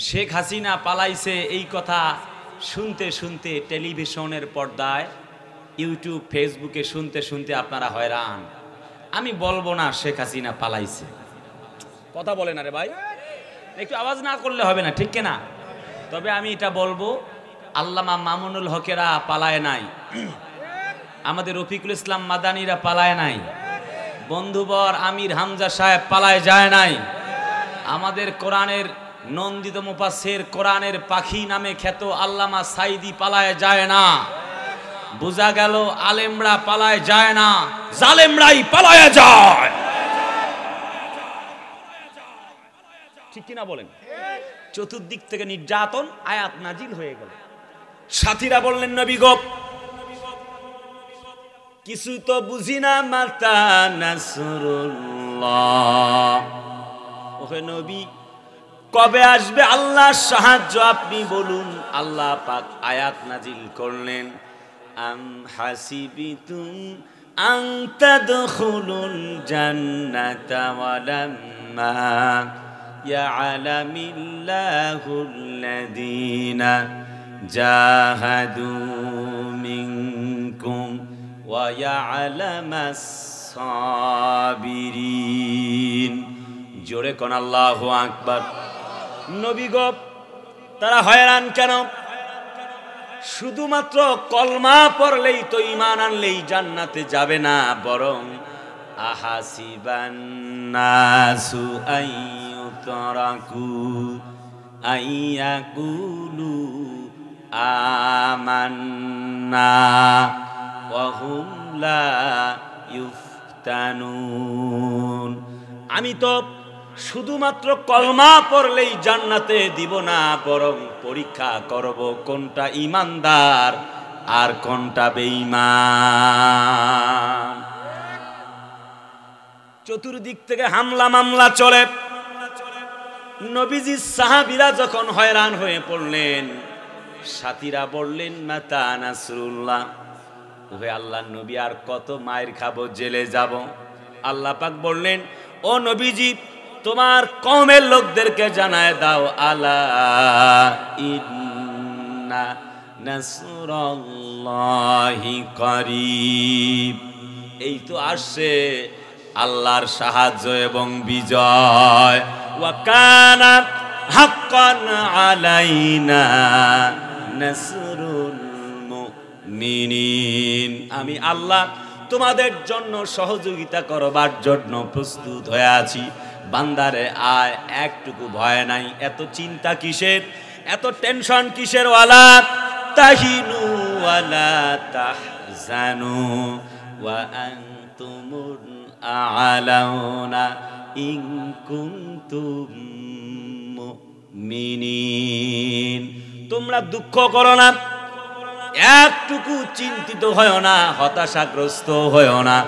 শেখ হাসিনা পালাইছে এই কথা শুনতে শুনতে টেলিভিশনের পর্দায়, ইউটিউব, ফেসবুকে শুনতে শুনতে আপনারা হয়রান। আমি বলবো না শেখ হাসিনা পালাইছে, কথা বলে না রে ভাই, একটু আওয়াজ না করলে হবে না, ঠিক কিনা? তবে আমি এটা বলবো, আল্লামা মামুনুল হকেরা পালায় নাই, আমাদের রফিকুল ইসলাম মাদানিরা পালায় নাই, বন্ধুবর আমির হামজা সাহেব পালায় যায় নাই, আমাদের কোরআনের নন্দিত মুফাসসির, কোরআনের পাখি নামে খ্যাত আল্লামা সাইদি পালায় যায় না। বোঝা গেল আলেমরা পালায় যায় না, জালেমরাই পালায় যায়। ঠিক কিনা বলেন? চতুর্দিক থেকে নির্যাতন, আয়াত নাজিল হয়ে গেল। সাথীরা বললেন, নবী গো কিছু তো বুঝি না, মাতা নাসরুল্লাহ, ওহে নবী কবে আসবে আল্লাহর সাহায্য আপনি বলুন। আল্লাহ পাক আয়াত নাজিল করলেন, আম হাসিবিতুম আন তাদখুলুল জান্নাতা ওয়ালাম্মা ইয়া'লামিল্লাহুল্লাযীনা জাহাদু মিনকুম ওয়া ইয়া'লামাস সাবিরিন। জোরে কোন আল্লাহু আকবার। নবী গো তারা হয়রান কেন? শুধুমাত্র কলমা পড়লেই তো, ঈমান আনলেই জান্নাতে যাবে না, বরং আহাসিবান নাসু আইয়ুতরাকু আইয়াকুলু আমান্না ওয়া হুম লা ইফতানুন। আমি তো শুধুমাত্র কলমা পড়লেই জান্নাতে দিব না, বরং পরীক্ষা করব কোনটা ঈমানদার আর কোনটা বেঈমান। চতুর্দিক থেকে হামলা মামলা চলে। নবীজি সাহাবীরা যখন হয়রান হয়ে পড়লেন, সাথীরা বললেন, মাতা নাসরুল্লাহ, ওহে আল্লাহর নবী আর কত মায়ের খাবো, জেলে যাব। আল্লাহ পাক বললেন, ও নবীজি তোমার কওমের লোকদেরকে জানায় দাও, আলা ইন্না নাসরুল্লাহি করিব, এই তো আসছে আল্লাহর সাহায্য এবং বিজয়। ওয়া কানা হাক্কান আলাইনা নাসরুল মুমিনিন, আমি আল্লাহ তোমাদের জন্য সহযোগিতা করবার জন্য প্রস্তুত হয়ে আছি। বান্দারে আয়, একটুকু ভয় নাই, এত চিন্তা কিসের, এত টেনশন কিসের? ওয়ালা তাহিনু ওয়ালা তাহজানু ওয়া আনতুমুল আ'লাউনা ইন কুনতুম মুমিনিন। তোমরা দুঃখ করো না, একটুকু চিন্তিত হয় না, হতাশাগ্রস্ত হয় না,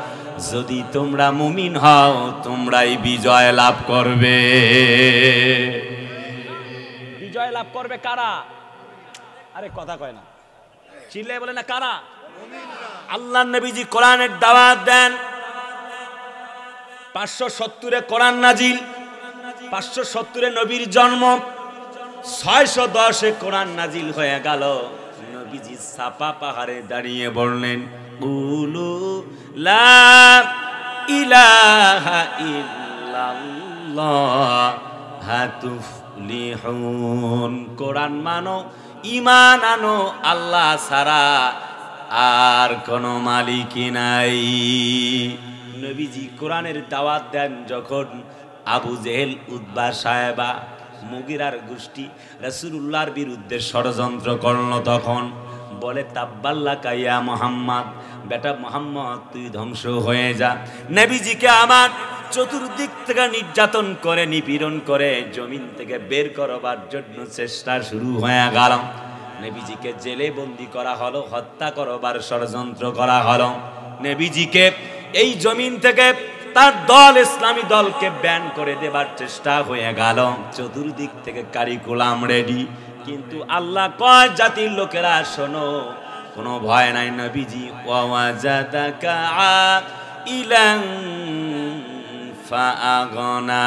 যদি তোমরা মুমিন হও তোমরাই বিজয় লাভ করবে। বিজয় লাভ করবে কারা? আরে কথা কয় না, চিল্লায় বলে না কারা? আল্লাহর নবীজি কোরআনের দাওয়াত দেন, 570-এ কোরআন নাজিল, 570-এ নবীর জন্ম, 610-এ কোরআন নাজিল হয়ে গেল। নবীজি সাফা পাহাড়ে দাঁড়িয়ে বললেন, কুলু লা ইলাহা ইল্লাল্লাহ তুফলিহুন। কোরআন মানো, ঈমান আনো, আল্লাহ ছাড়া আর কোনো মালিকই নাই। নবীজি কোরআনের দাওয়াত দেন যখন, আবু জেহেল, উতবা, সায়বা, মুগিরার গোষ্ঠী রাসূলুল্লাহর বিরুদ্ধে ষড়যন্ত্র করল, তখন বলে, তাব্বাল্লাকা ইয়া মুহাম্মদ, বেটা মুহাম্মদ তুই ধ্বংস হয়ে যা। নবীজিকে আমার চতুর্দিক থেকে নির্যাতন করে, নিপীড়ন করে জমিন থেকে বের করবার জন্য চেষ্টা শুরু হয়ে গেল। নবীজিকে জেলে বন্দী করা হলো, হত্যা করবার ষড়যন্ত্র করা হলো। নবীজিকে এই জমিন থেকে তার দল, ইসলামী দলকে ব্যান করে দেবার চেষ্টা হয়ে গেল। চতুর্দিক থেকে কারিকুলাম রেডি, কিন্তু আল্লাহ কয়, জাতির লোকেরা শোনো, কোনো ভয় নাই। নবীজি ওয়াজাদাকা আইলান ফাআগনা,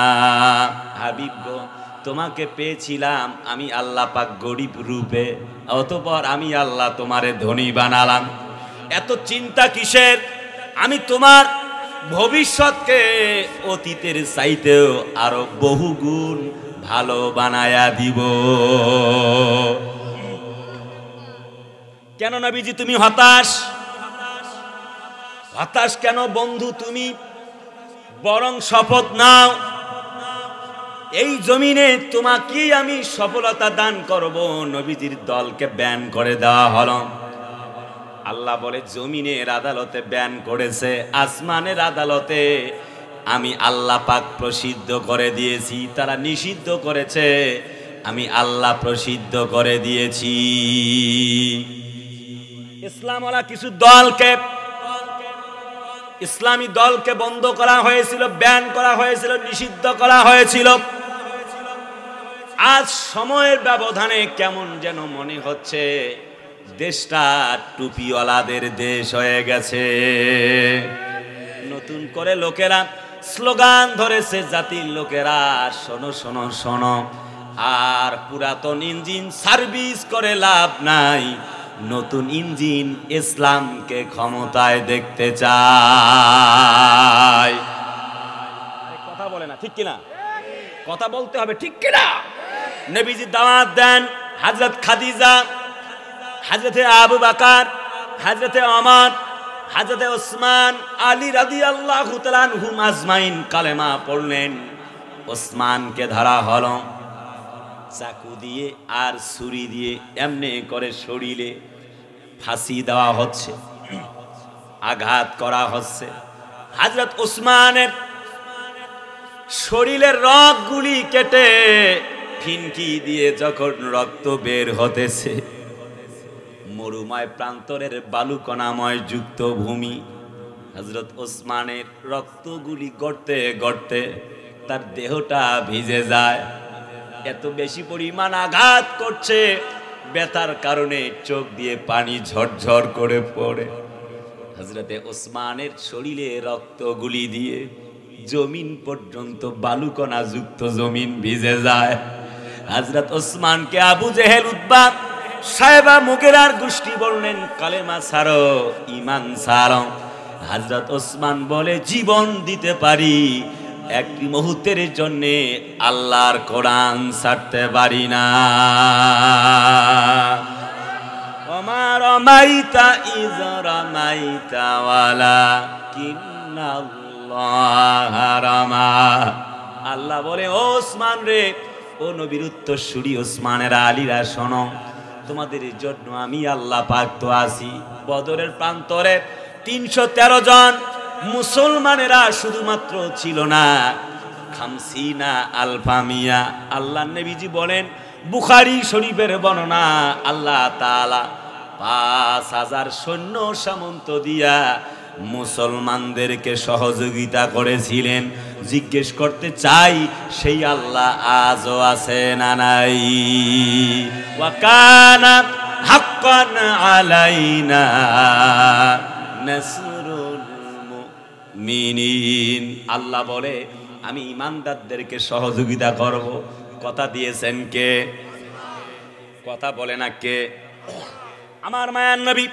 হাবিব গো তোমাকে পেয়েছিলাম আমি আল্লাহ পাক গরিব রূপে, অতঃপর আমি আল্লাহ তোমারে ধনী বানালাম। এত চিন্তা কিসের? আমি তোমার ভবিষ্যৎকে অতীতের চাইতেও আরো বহুগুণ ভালো বানায়া দিব। কেন নবীজি তুমি হতাশ? হতাশ কেন বন্ধু তুমি? বরং শপথ নাও, এই জমিনে তোমাকে আমি সফলতা দান করব। নবীজির দলকে ব্যান করে দেওয়া হলো। আল্লাহ বলে জমিনের আদালতে ব্যান করেছে, আসমানের আদালতে আমি আল্লাহ পাক প্রসিদ্ধ করে দিয়েছি। তারা নিষিদ্ধ করেছে, আমি আল্লাহ প্রসিদ্ধ করে দিয়েছি। ইসলামওয়ালা কিছু দলকে, ইসলামী দলকে বন্ধ করা হয়েছিল, ব্যান করা হয়েছিল, নিষিদ্ধ করা হয়েছিল। আজ সময়ের ব্যবধানে কেমন যেন মনে হচ্ছে দেশটা টুপিওয়ালাদের দেশ হয়ে গেছে। নতুন করে লোকেরা স্লোগান ধরেছে, জাতির লোকেরা শোনো শোনো শোনো, আর পুরাতন ইঞ্জিন সার্ভিস করে লাভ নাই, নতুন ইঞ্জিন ইসলামকে ক্ষমতায় দেখতে চায়। কথা বলে না, ঠিক কিনা? কথা বলতে হবে, ঠিক কিনা? নবীজি দাওয়াত দেন, হযরত খাদিজা, হযরতে আবু বকর, হযরতে ওমর, হযরতে ওসমান, আলী রাদিয়াল্লাহু তাআলা আনহুম আজমাইন কালেমা পড়লেন। ওসমানকে ধরা হলো চাকু দিয়ে আর ছুরি দিয়ে, এমনি করে শরীরে ফাঁসি দেওয়া হচ্ছে, আঘাত করা হচ্ছে। হযরত ওসমানের শরীরের রগগুলি কেটে ফিনকি দিয়ে যখন রক্ত বের হতেছে, মরুময় প্রান্তরের বালুকণাময় যুক্ত ভূমি, হযরত ওসমানের রক্তগুলি গড়তে গড়তে তার দেহটা ভিজে যায়। এত বেশি পরিমাণ আঘাত করছে, ব্যথার কারণে চোখ দিয়ে পানি ঝরঝর করে পড়ে। হযরতে ওসমানের শরীরে রক্তগুলি দিয়ে জমিন পর্যন্ত বালুকণা যুক্ত জমিন ভিজে যায়। হযরত ওসমানকে আবু জেহেল, উতবা, সায়বা, মুগিরার গোষ্ঠী বললেন কালেমা ছাড়ো, ঈমান ছাড়ো। হযরত ওসমান বলে জীবন দিতে পারি, একটি মুহূর্তের জন্য আল্লাহর কোরআন ছাড়তে পারি না। ওমা রামাইতা ইয রামাইতা ওয়ালাকিন্নাল্লাহ রামা। আল্লাহ বলে ও ওসমান রে, ও নবীর উত্তরসূরি ওসমানেরা, আলীরা শোনো, তোমাদের জন্য আমি আল্লাহ পাক তো আছি। বদরের প্রান্তরে 313 জন মুসলমানেরা শুধুমাত্র ছিল না, খামসিনা আলফামিয়া। আল্লাহ নবীজি বলেন, বুখারী শরীফের বর্ণনা, আল্লাহ তাআলা 5000 সৈন্য সামন্ত দিয়া মুসলমানদেরকে সহযোগিতা করেছিলেন। জিজ্ঞেস করতে চাই, সেই আল্লাহ আজও আছে না নাই? ওয়া কানা হাক্কান আলাইনা নাসরুল মুমিনিন। আল্লাহ বলে আমি ঈমানদারদেরকে সহযোগিতা করব। কথা দিয়েছেন কে? কথা বলে না কে? আমার মায়ার নবী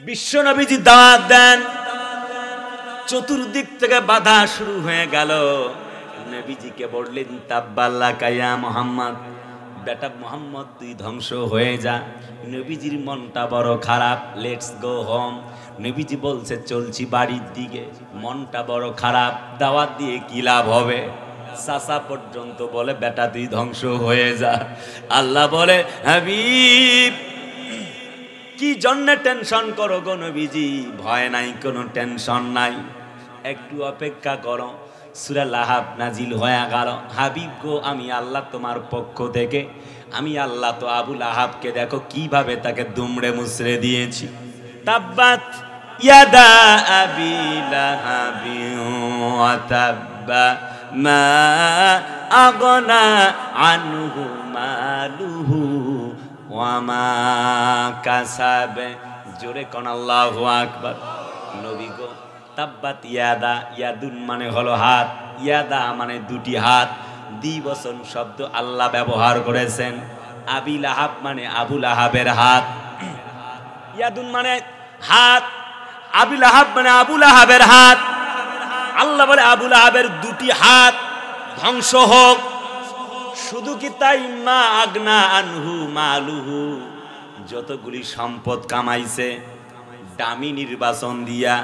বিশ্ব নবীজি দাওয়াত দেন, চতুর্দিক থেকে বাধা শুরু হয়ে গেল। নবীজিকে বললেন তাব্বাল্লাকা ইয়া মুহাম্মদ, বেটা মুহাম্মদ তুই ধ্বংস হয়ে যা। নবীজির মনটা বড় খারাপ, লেটস গো হোম। নবীজি বলছে চলছি বাড়ির দিকে, মনটা বড় খারাপ, দাওয়াত দিয়ে কি লাভ হবে? চাচা পর্যন্ত বলে বেটা তুই ধ্বংস হয়ে যা। আল্লাহ বলে হাবিব কি জন্য টেনশন করো গো নবীজি? ভয় নাই, কোনো টেনশন নাই, একটু অপেক্ষা করো। সূরা লাহাব নাজিল হয়ে গেল। হাবিব গো, আমি আল্লাহ তোমার পক্ষ থেকে, আমি আল্লাহ তো আবু লাহাবকে দেখো কিভাবে তাকে দুমড়ে মুচড়ে দিয়েছি। তাব্বাত ইয়াদা আবি লাহাবি ওয়া তাব্বা মা আগনা আনহু মালুহু ওয়া মা কাসাবে। জোরে কোন আল্লাহু আকবার। নবী গো, তাব্বাত ইয়াদা, ইয়াদুন মানে হলো হাত, ইয়াদা মানে দুটি হাত, দ্বিবচন শব্দ আল্লাহ ব্যবহার করেছেন। আবি লাহাব মানে আবু লাহাবের হাত, ইয়াদুন মানে হাত, আবি লাহাব মানে আবু লাহাবের হাত। আল্লাহ বলে আবু লাহাবের দুটি হাত ধ্বংস হোক। শুধু কি তাই, মা আগনা আনহু মালুহু, যতগুলি সম্পদ কামাইছে দামি নির্বাচন দিয়া,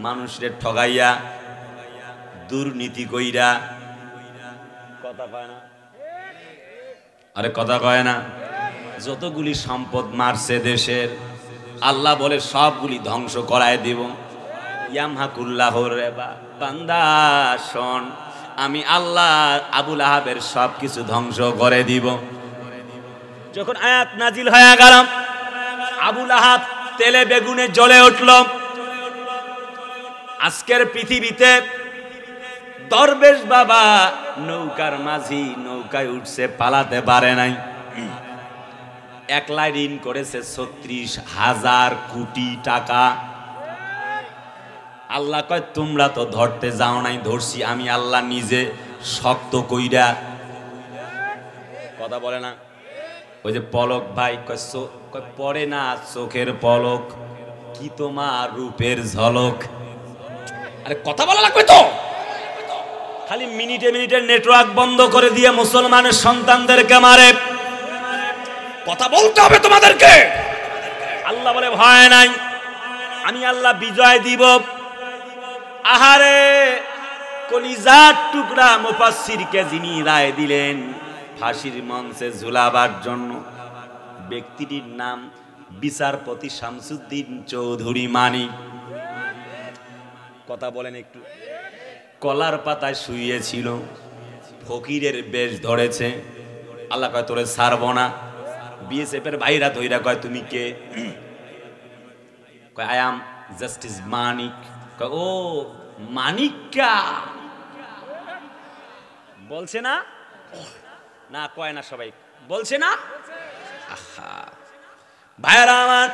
মানুষের ঠগাইয়া, দুর্নীতি কইরা, কথা কয় না, আরে কথা কয় না, যতগুলি সম্পদ মারছে দেশের, আল্লাহ বলে সবগুলি ধ্বংস করায় দেব। ইয়ামহাকুল্লাহর রিবা, বান্দা শোন, আমি আল্লাহ আবু লাহাবের সব কিছু ধ্বংস করে দিব। যখন আয়াত নাজিল হয়ে গেল, আবু লাহাব তেলে বেগুনে জ্বলে উঠল। আজকের পৃথিবীতে দরবেশ বাবা নৌকার মাঝি নৌকায় উঠছে, পালাতে পারে নাই। একলাই ঋণ করেছে ৩৬,০০০ কোটি টাকা। আল্লাহ কয় তোমরা তো ধরতে যাও নাই, ধরছি আমি আল্লাহ নিজে শক্ত কইরা। কথা বলে না ওই যে পলক ভাই, কয় পড়ে না চোখের পলক, কি তোমার রূপের ঝলক। আরে কথা বলা লাগবে তো, খালি মিনিটে মিনিটে নেটওয়ার্ক বন্ধ করে দিয়ে মুসলমানের সন্তানদেরকে মারে। কথা বলতে হবে তোমাদেরকে। আল্লাহ বলে ভয় নাই, আমি আল্লাহ বিজয় দিব। আহারে কলিজার টুকরা মুফাসসিরকে যিনি রায় দিলেন ফাঁসির মঞ্চে ঝুলাবার জন্য, ব্যক্তিটির নাম বিচারপতি শামসুদ্দিন চৌধুরী মানিক। কথা বলেন একটু। কলার পাতায় শুয়েছিল, ফকিরের বেশ ধরেছে। আল্লাহ কয় তোরে ছাড়ব না। বিএসএফের ভাইরা ধইরা কয় তুমি কে? কয় আই অ্যাম জাস্টিস মানিক। কয় ও মানিকা বলছে না, না কয় না, সবাই বলছে না। আহা ভাইরা আমার,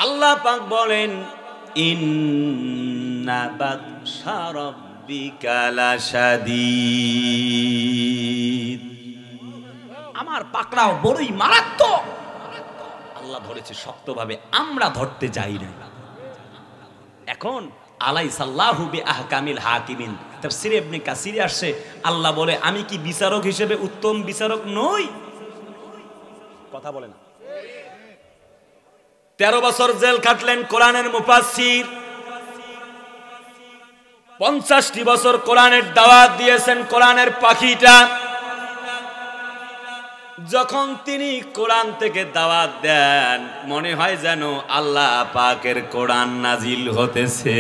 আল্লাহ পাক বলেন ইন্না বাতশা রাব্বিকা লাশাদীদ, আমার পাকড়াও বড়ই মারাত্মক। আল্লাহ ধরেছে শক্তভাবে, আমরা ধরতে যাই না। এখন আলাইসাল্লাহু বিআহকামিল হাকিমিন, তাফসীরে ইবনে কাসিরে আসছে, আল্লাহ বলে আমি কি বিচারক হিসেবে উত্তম বিচারক নই? কথা বলে না। 13 বছর জেল খাটলেন কোরআনের মুফাসসির, 50টি বছর কোরআনের দাওয়াত দিয়েছেন কোরআনের পাখিটা। যখন তিনি কোরআন থেকে দাওয়াত দেন, মনে হয় যেন আল্লাহ পাকের কোরআন নাজিল হতেছে।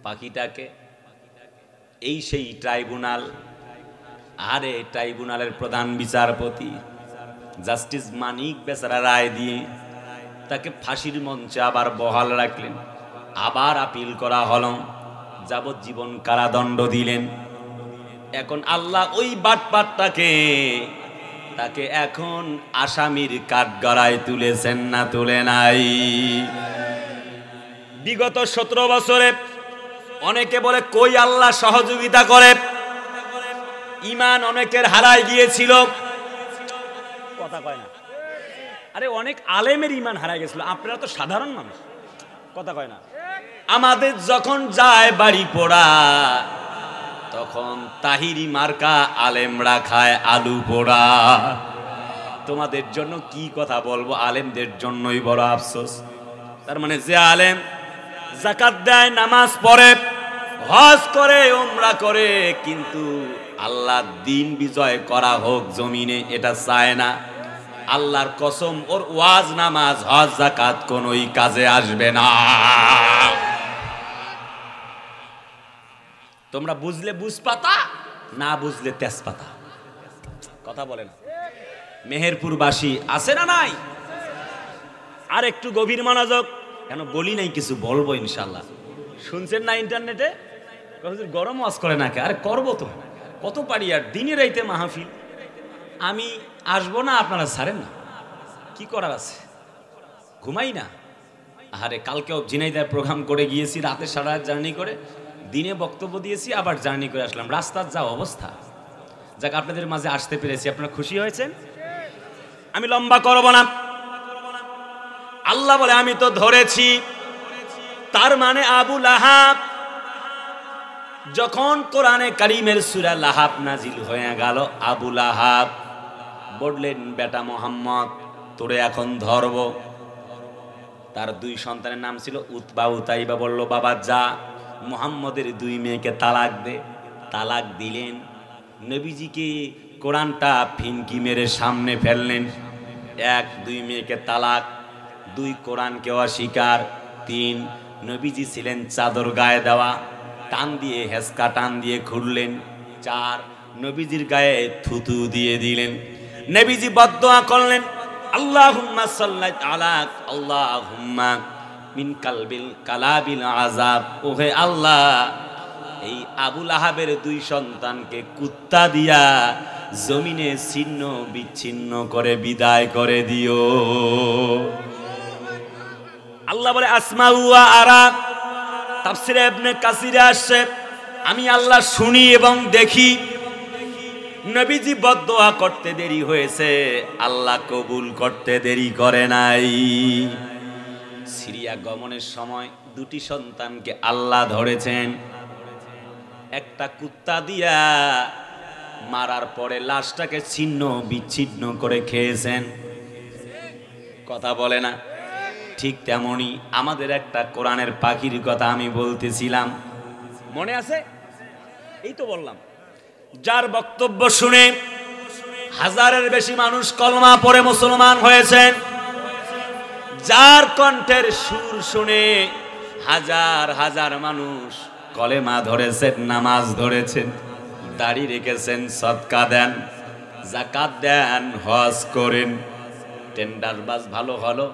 পাখিটাকে এই সেই ট্রাইব্যুনাল, আরে ট্রাইব্যুনালের প্রধান বিচারপতি জাস্টিস মানিক বেচারা রায় দিয়ে তাকে ফাঁসির মঞ্চে আবার বহাল রাখলেন। আবার আপিল করা হলো, যাবজ্জীবন কারাদণ্ড দিলেন। এখন আল্লাহ ওই বাটপাটটাকে, তাকে এখন আসামির কাঠগড়ায় তুলেছেন না তুলে নাই? বিগত 17 বছরে অনেকে বলে কই আল্লাহ সহযোগিতা করে, ঈমান অনেকের হারায় গিয়েছিল। কথা কয় না। আরে অনেক আলেমের ঈমান হারায় গেছিল, আপনারা তো সাধারণ মানুষ। কথা কয় না। আমাদের যখন যায় বাড়ি পোড়া, তখন তাহিরি মার্কা আলেমরা খায় আলু পোড়া। তোমাদের জন্য কি কথা বলবো, আলেমদের জন্যই বড় আফসোস। তার মানে যে আলেম যাকাত দেয়, নামাজ পড়ে, হজ করে, উমরা করে, কিন্তু আল্লাহ দিন বিজয় করা হোক জমিনে এটা চায় না, আল্লাহর কসম ওর ওয়াজ নামাজ হজ যাকাত কোনোই কাজে আসবে না। তোমরা বুঝলে বুঝপাতা, না বুঝলে তেজপাতা। কথা বলেন। মেহেরপুরবাসী আছে না নাই? আর একটু গভীর মনোযোগ, কেন বলি নাই কিছু বলবো ইনশাল্লাহ। শুনছেন না ইন্টারনেটে গরম ওয়াজ করে নাকি? আরে করবো তো, কত পারি আর, দিনে রাইতে মাহফিল। আমি আসবো না, আপনারা ছাড়েন না, কি করার আছে, ঘুমাই না। আরে কালকেও ঝিনাইদহ প্রোগ্রাম করে গিয়েছি, রাতে সারা রাত জার্নি করে দিনে বক্তব্য দিয়েছি, আবার জার্নি করে আসলাম, রাস্তার যা অবস্থা। যাক, আপনাদের মাঝে আসতে পেরেছি, আপনারা খুশি হয়েছেন? আমি লম্বা করব না। আল্লাহ বলে আমি তো ধরেছি। তার মানে আবু লাহাব, যখন কোরআনে কারিমের সূরা লাহাব নাজিল হয়ে গেল, আবু লাহাব বললেন, বেটা মোহাম্মদ, তোরে এখন ধরব। তার 2 সন্তানের নাম ছিল উতবা উতাইবা। বলল, বাবা যা, মুহাম্মদের 2 মেয়েকে তালাক দে। তালাক দিলেন। নবীজিকে কোরআনটা ফিনকি মেরে সামনে ফেললেন। 1, 2 মেয়েকে তালাক, 2 কোরআনকে অস্বীকার, 3 নবীজি ছিলেন চাদর গায়ে দেওয়া, টান দিয়ে হেসকা টান দিয়ে খুললেন, 4 নবীজির গায়ে থুতু দিয়ে দিলেন। নবীজি বদদুয়া করলেন, আল্লাহুম্মা সাল্লি আলা, আল্লাহুম্মা মিন কালবিল কালাবিল আযাব। ওহে আল্লাহ, এই আবু লাহাবের 2 সন্তানকে কুত্তা দিয়া জমিনে ছিন্ন বিচ্ছিন্ন করে বিদায় করে দিও। আল্লাহ বলে আসমাউ ওয়া আরা। তাফসীরে ইবনে কাসিরে আসছে, আমি আল্লাহ শুনি এবং দেখি। নবীজি বদদুয়া করতে দেরি হয়েছে, আল্লাহ কবুল করতে দেরি করে নাই। সিরিয়া গমনের সময় 2টি সন্তানকে আল্লাহ ধরেছেন। একটা কুত্তা দিয়া মারার পরে লাশটাকে ছিন্ন বিচ্ছিন্ন করে খেয়েছেন। কথা বলে না? ঠিক তেমনি আমাদের একটা কোরআনের পাখির কথা আমি বলতেছিলাম, মনে আছে? এই তো বললাম, যার বক্তব্য শুনে 1000-এর বেশি মানুষ কলমা পড়ে মুসলমান হয়েছেন, যার কণ্ঠের সুর শুনে হাজার হাজার মানুষ কলেমা ধরেছেন, নামাজ ধরেছেন, দাড়ি রেখেছেন, সদকা দেন, যাকাত দেন, হজ করেন। টেন্ডারবাজ ভালো হলো,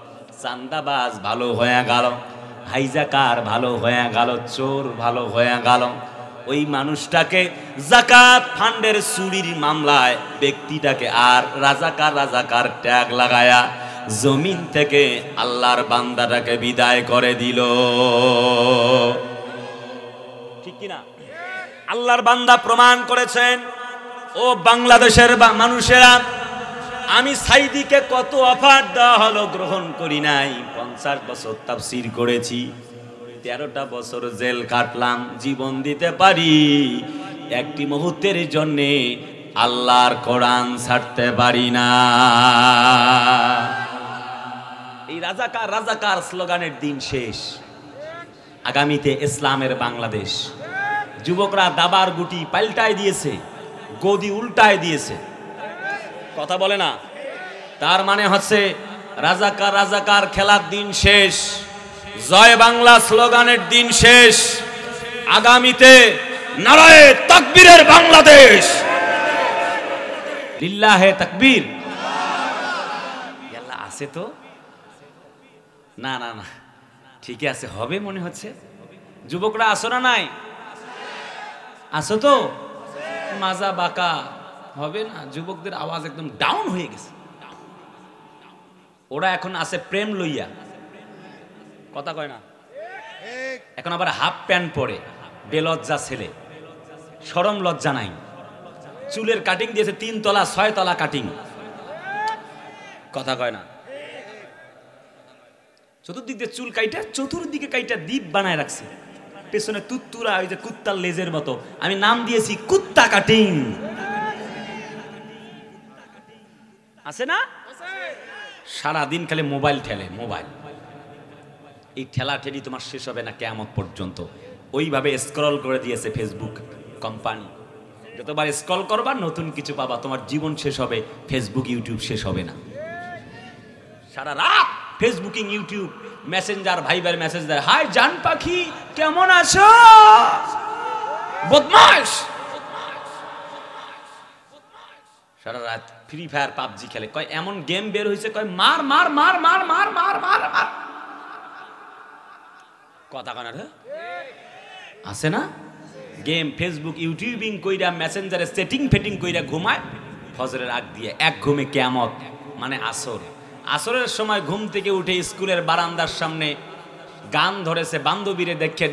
চান্দাবাজ ভালো হয়ে গেল, হাইজাকার ভালো হয়ে গেল, চোর ভালো হয়ে গেল। ওই মানুষটাকে যাকাত ফান্ডের চুরির মামলায় ব্যক্তিটাকে আর রাজাকার রাজাকার ট্যাগ লাগায়া জমিন থেকে আল্লাহর বান্দাটাকে বিদায় করে দিল। ঠিক কিনা? আল্লাহর বান্দা প্রমাণ করেছেন। ও বাংলাদেশের মানুষেরা, আমি সাইদিকে কত অফার দেওয়া হলো, গ্রহণ করি নাই। 50 বছর তাফসীর করেছি, 13টা বছর জেল কাটলাম, জীবন দিতে পারি, একটি মুহূর্তের জন্য আল্লাহর কোরআন ছাড়তে পারি না। এই রাজাকার রাজাকার স্লোগানের দিন শেষ। আগামীতে ইসলামের বাংলাদেশ। যুবকরা দাবার গুটি পাল্টায় দিয়েছে, গদি উল্টায় দিয়েছে। কথা বলে না? তার মানে হচ্ছে রাজাকার রাজাকার খেলার দিন শেষ, জয় বাংলা স্লোগানের দিন শেষ। আগামীতে নারায়ে তাকবীরের বাংলাদেশ। লিল্লাহে তাকবীর। আল্লাহ আছে তো? না না না, ঠিকই আছে, হবে মনে হচ্ছে। যুবকরা আসো না? নাই আসো তো? মাজা বাঁকা হবে না? যুবকদের আওয়াজ একদম ডাউন হয়ে গেছে। ওরা এখন আছে প্রেম লইয়া, কথা কয় না। এখন আবার হাফ প্যান্ট পরে, বেলজ্জা ছেলে, শরম লজ্জা নাই। চুলের কাটিং দিয়েছে 3 তলা 6 তলা কাটিং, কথা কয় না। চতুর্দিক দিয়ে চুল কাইটা, চতুর্দিকে কাইটা দ্বীপ বানায় রাখছে, পেছনে তুত্তুরা, ওই যে কুত্তার লেজের মতো। আমি নাম দিয়েছি কুত্তা কাটিং। আছে না? সারাদিন খালি মোবাইল ঠেলে, মোবাইল। এই ঠেলা ঠেলি তোমার শেষ হবে না কিয়ামত পর্যন্ত। ওইভাবে স্ক্রল করে দিয়েছে ফেসবুক কোম্পানি। যতবার স্ক্রল করবা নতুন কিছু পাবা, তোমার জীবন শেষ হবে, ফেসবুক ইউটিউব শেষ হবে না। সারা রাত ফেসবুকিং, ইউটিউব, মেসেঞ্জার, ভাইবার মেসেজ দেয়, হাই জান পাখি কেমন আছো, বদমাশ। সারা রাত ফ্রি ফায়ার পাবজি খেলে। কয় এমন গেম বের হয়েছে, কয় মার মার মার মার মার মার মার মার। কথা কয় না রে? আছে না? গেম, ফেসবুক, ইউটিউবিং কইরা, মেসেঞ্জারে সেটিং ফেটিং কইরা ঘুমায় ফজরের আগ দিয়ে। এক ঘুমে কিয়ামত, মানে আসর। আসরের সময় ঘুম থেকে উঠে স্কুলের বারান্দার সামনে গান ধরেছে, বান্ধবীরে দেখে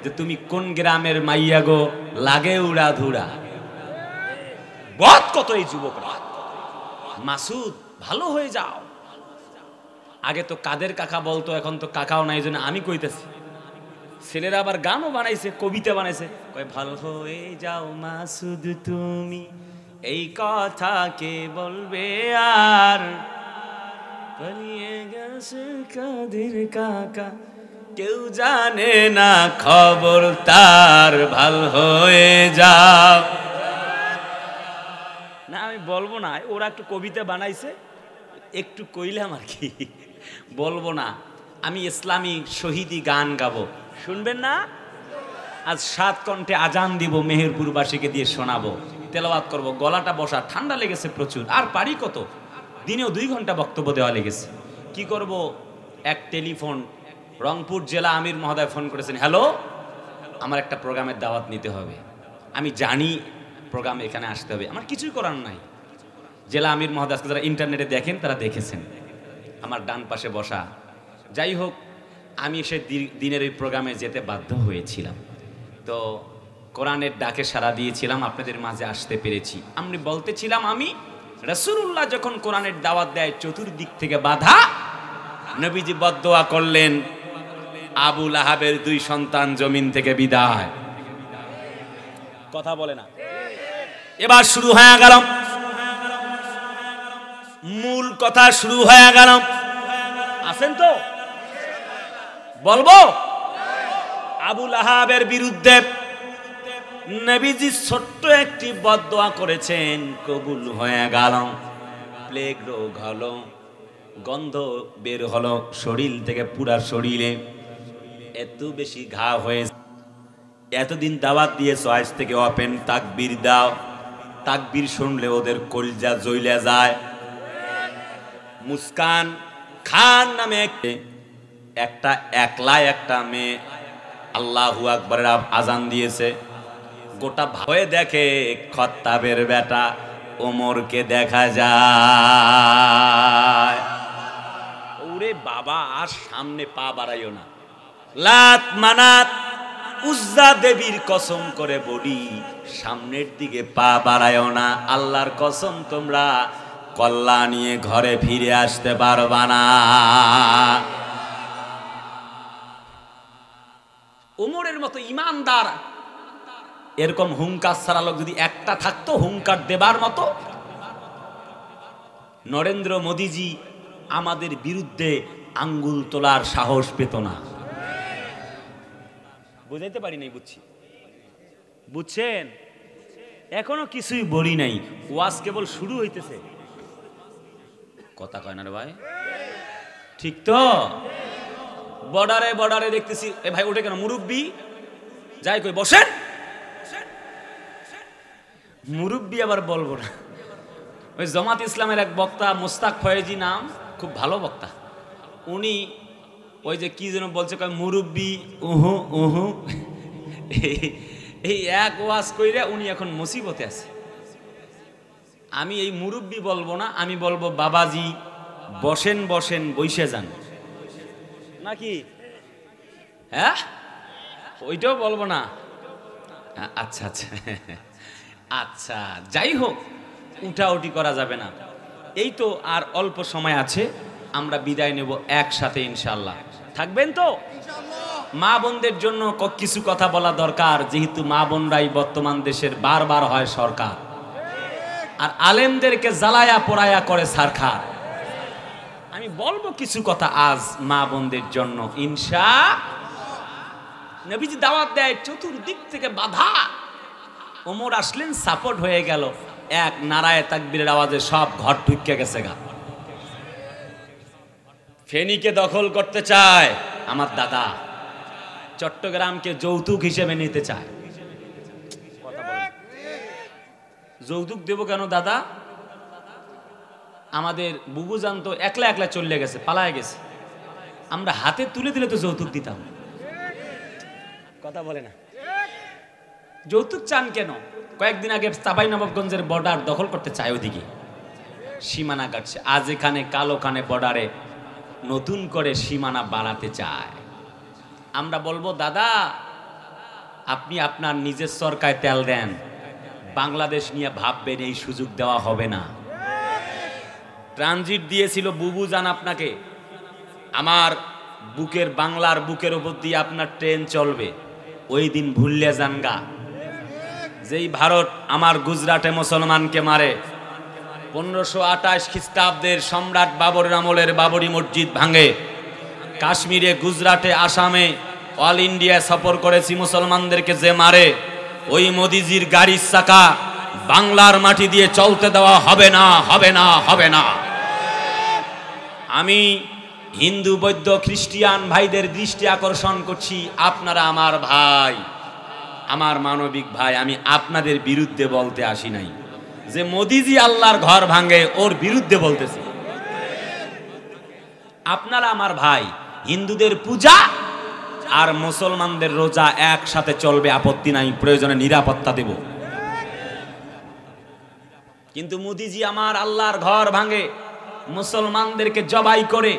যে তুমি কোন গ্রামের মাইয়া গো, লাগে উড়া ধুরা। বদ কত এই যুবকরা। মাসুদ ভালো হয়ে যাও। আগে তো কাদের কাকা বলতো, এখন তো কাকাও নাই, জন্য আমি কইতেছি। ছেলেরা আবার গানও বানাইছে, কবিতা বানাইছে, কয় ভালো হয়ে যাও মাসুদ তুমি, এই কথা কে বলবে আর, পালিয়ে গেছে কাদের কাকা, কেউ জানে না খবর তার, ভালো হয়ে যাও। না আমি বলবো না, ওরা একটু কবিতা বানাইছে, একটু কইলাম আর কি, বলবো না। আমি ইসলামী শহীদি গান গাবো, শুনবেন না? আজ 7 কণ্ঠে আজান দিব, মেহেরপুরবাসীকে দিয়ে শোনাবো, তেলাওয়াত করব। গলাটা বসা, ঠান্ডা লেগেছে প্রচুর, আর পারি কত, দিনেও 2 ঘন্টা বক্তব্য দেওয়া লেগেছে। কি করব? এক টেলিফোন, রংপুর জেলা আমির মহোদয় ফোন করেছেন, হ্যালো, আমার একটা প্রোগ্রামের দাওয়াত নিতে হবে। আমি জানি প্রোগ্রামে এখানে আসতে হবে, আমার কিছুই করার নাই। জেলা আমির মহোদয়, আজকে যারা ইন্টারনেটে দেখেন তারা দেখেছেন, আমার ডান পাশে বসা। যাই হোক, আমি সে দিনের এই প্রোগ্রামে যেতে বাধ্য হয়েছিলাম। তো কোরআনের ডাকে সাড়া দিয়েছিলাম, আপনাদের মাঝে আসতে পেরেছি। আমি বলতেছিলাম, আমি রাসূলুল্লাহ যখন কোরআনের দাওয়াত দেয় চতুর্দিক থেকে বাধা, নবীজি বদদোয়া করলেন, আবু লাহাবের 2 সন্তান জমিন থেকে বিদায়। কথা বলে না। এবার শুরু হয়ে গেল, মূল কথা শুরু হয়ে গেল। আছেন তো? বলবো আবু লাহাবের বিরুদ্ধে নবীজি ছোট্ট একটি বদদোয়া করেছেন, কবুল হয়ে গেল। প্লেগ রোগ হলো, গন্ধ বের হলো শরীর থেকে, পুরা শরীরে এত বেশি ঘা হয়েছে। এতদিন দাওয়াত দিয়েছ, আজ থেকে ওপেন তাকবীর দাও। তাকবীর শুনলে ওদের কলজা জ্বলে যায়। মুস্কান খান নামে একটা একটা মেয়ে আল্লাহু আকবারের আজান দিয়েছে। গোটা ভয়ে দেখে খত্তাবের বেটা ওমরকে দেখা যায়। ওরে বাবা, আর সামনে পা বাড়াইও না। লাত মানাত উজ্জা দেবীর কসম করে বলি, সামনের দিকে পা বাড়াইও না। আল্লাহর কসম, তোমরা কল্লা নিয়ে ঘরে ফিরে আসতে পারবা না। ওমরের মতো ইমানদার এরকম হুঙ্কার ছাড়া লোক যদি একটা থাকতো, হুঙ্কার দেবার মতো, নরেন্দ্র মোদীজি আমাদের বিরুদ্ধে আঙ্গুল তোলার সাহস পেত না। বুঝাইতে পারি নাই? বুঝছেন? এখনো কিছুই বলি নাই, ওয়াজ কেবল শুরু হইতেছে। কথা কয় না রে ভাই, ঠিক তো? বর্ডারে দেখতেছি, এ ভাই ওঠে কেন? মুরব্বি যাই কই, বসেন। মুরব্বি আবার বলবো না। ওই জামাত ইসলামের এক বক্তা, মোস্তাক ফয়েজি নাম, খুব ভালো বক্তা। উনি ওই যে কি যেন বলছে, কয় মুরব্বি উহু উহু, এই এক ওয়াজ কইরা উনি এখন মুসিবতে আছে। আমি এই মুরব্বি বলবো না, আমি বলবো বাবাজি বসেন বসেন, বইসে যান, নাকি? হ্যাঁ, ওইটাও বলবো না। আচ্ছা আচ্ছা আচ্ছা, যাই হোক, উঠাউঠি করা যাবে না। এই তো আর অল্প সময় আছে, আমরা বিদায় নেব একসাথে ইনশাআল্লাহ। থাকবেন তো? মা বোনদের জন্য কিছু কথা বলা দরকার, যেহেতু মা বোনরাই বর্তমান দেশের বারবার হয় সরকার, আর আলেমদেরকে জ্বালায়া পোড়ায়া করে সরকার। আমি বলবো কিছু কথা আজ মা বোনদের জন্য নবীজি দাওয়াত দেয়, চতুর্দিক থেকে বাধা। ওমর আসলেন, সাপোর্ট হয়ে গেল, এক নারায়ে তাকবীরের আওয়াজে সব ঘর ঢুকে গেছে গা। ফেনীকে দখল করতে চায় আমার দাদা, চট্টগ্রামকে যৌতুক হিসেবে নিতে চায়। যৌতুক দেব কেন দাদা? আমাদের বুবু জানতো একলা একলা চলে গেছে, পালায় গেছে, আমরা হাতে তুলে দিলে তো যৌতুক দিতাম। কথা বলে না। যৌতুক চান কেন? কয়েকদিন আগে চাঁপাইনবাবগঞ্জের বর্ডার দখল করতে চায়, ওদিকে সীমানা কাটছে। আজ এখানে কালোখানে বর্ডারে নতুন করে সীমানা বাড়াতে চায়। আমরা বলবো দাদা আপনি আপনার নিজের সরকায় তেল দেন, বাংলাদেশ নিয়ে ভাববেন এই সুযোগ দেওয়া হবে না। ট্রানজিট দিয়েছিল বুবুজান আপনাকে, আমার বুকের বাংলার বুকের উপর দিয়ে আপনার ট্রেন চলবে, ওই দিন ভুললে যানগা। যেই ভারত আমার গুজরাটে মুসলমানকে মারে, 1528 খ্রিস্টাব্দের সম্রাট বাবরের আমলের বাবরি মসজিদ ভাঙে, কাশ্মীরে, গুজরাটে, আসামে অল ইন্ডিয়া সফর করেছি, মুসলমানদেরকে যে মারে, ওই মোদিজির গাড়ির চাকা বাংলার মাটি দিয়ে চলতে দেওয়া হবে না, হবে না, হবে না। আমি হিন্দু, বৌদ্ধ, খ্রিস্টিয়ান ভাইদের দৃষ্টি আকর্ষণ করছি, আপনারা আমার ভাই, আমার মানবিক ভাই, আমি আপনাদের বিরুদ্ধে বলতে আসি নাই। যে মোদিজি আল্লাহর ঘর ভাঙে ওর বিরুদ্ধে বলতেছি। আপনারা আমার ভাই, হিন্দুদের পূজা আর মুসলমানদের রোজা একসাথে চলবে, আপত্তি নাই, প্রয়োজনে নিরাপত্তা দেব। কিন্তু মোদিজি আমার আল্লাহর ঘর ভাঙে, মুসলমানদেরকে জবাই করে,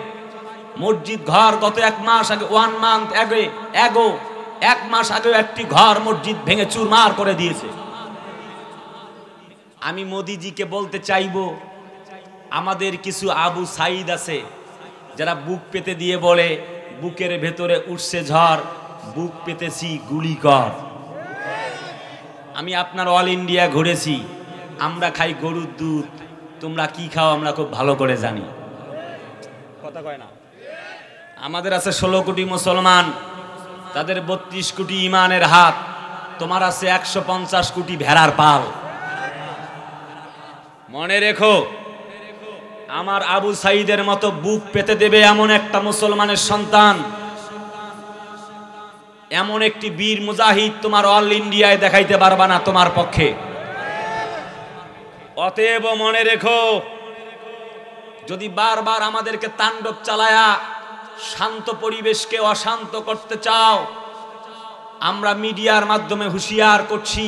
মসজিদ ঘর গত 1 মাস আগে, 1 মান্থ আগে, 1 মাস আগে একটি ঘর মসজিদ ভেঙে চুরমার করে দিয়েছে। আমি মোদিজিকে বলতে চাইবো, আমাদের কিছু আবু সাইদ আছে যারা বুক পেতে দিয়ে বলে বুকের ভেতরে উঠছে ঝড়, বুক পেতেছি গুলি কর। আমি আপনার অল ইন্ডিয়া ঘুরেছি, আমরা খাই গরুর দুধ, তোমরা কি খাও আমরা খুব ভালো করে জানি, কথা কয় না। আমাদের আছে 16 কোটি মুসলমান, তাদের 32 কোটি ইমানের হাত, তোমার আছে 150 কোটি ভেড়ার পাল। মনে রেখো, আমার আবু সাইদের মতো বুক পেতে দেবে এমন একটা মুসলমানের সন্তান, এমন একটি বীর মুজাহিদ তোমার অল ইন্ডিয়ায় দেখাইতে পারবা না তোমার পক্ষে। অতএব মনে রেখো, যদি বারবার আমাদেরকে তাণ্ডব চালায়া শান্ত পরিবেশকে অশান্ত করতে চাও, আমরা মিডিয়ার মাধ্যমে হুঁশিয়ার করছি,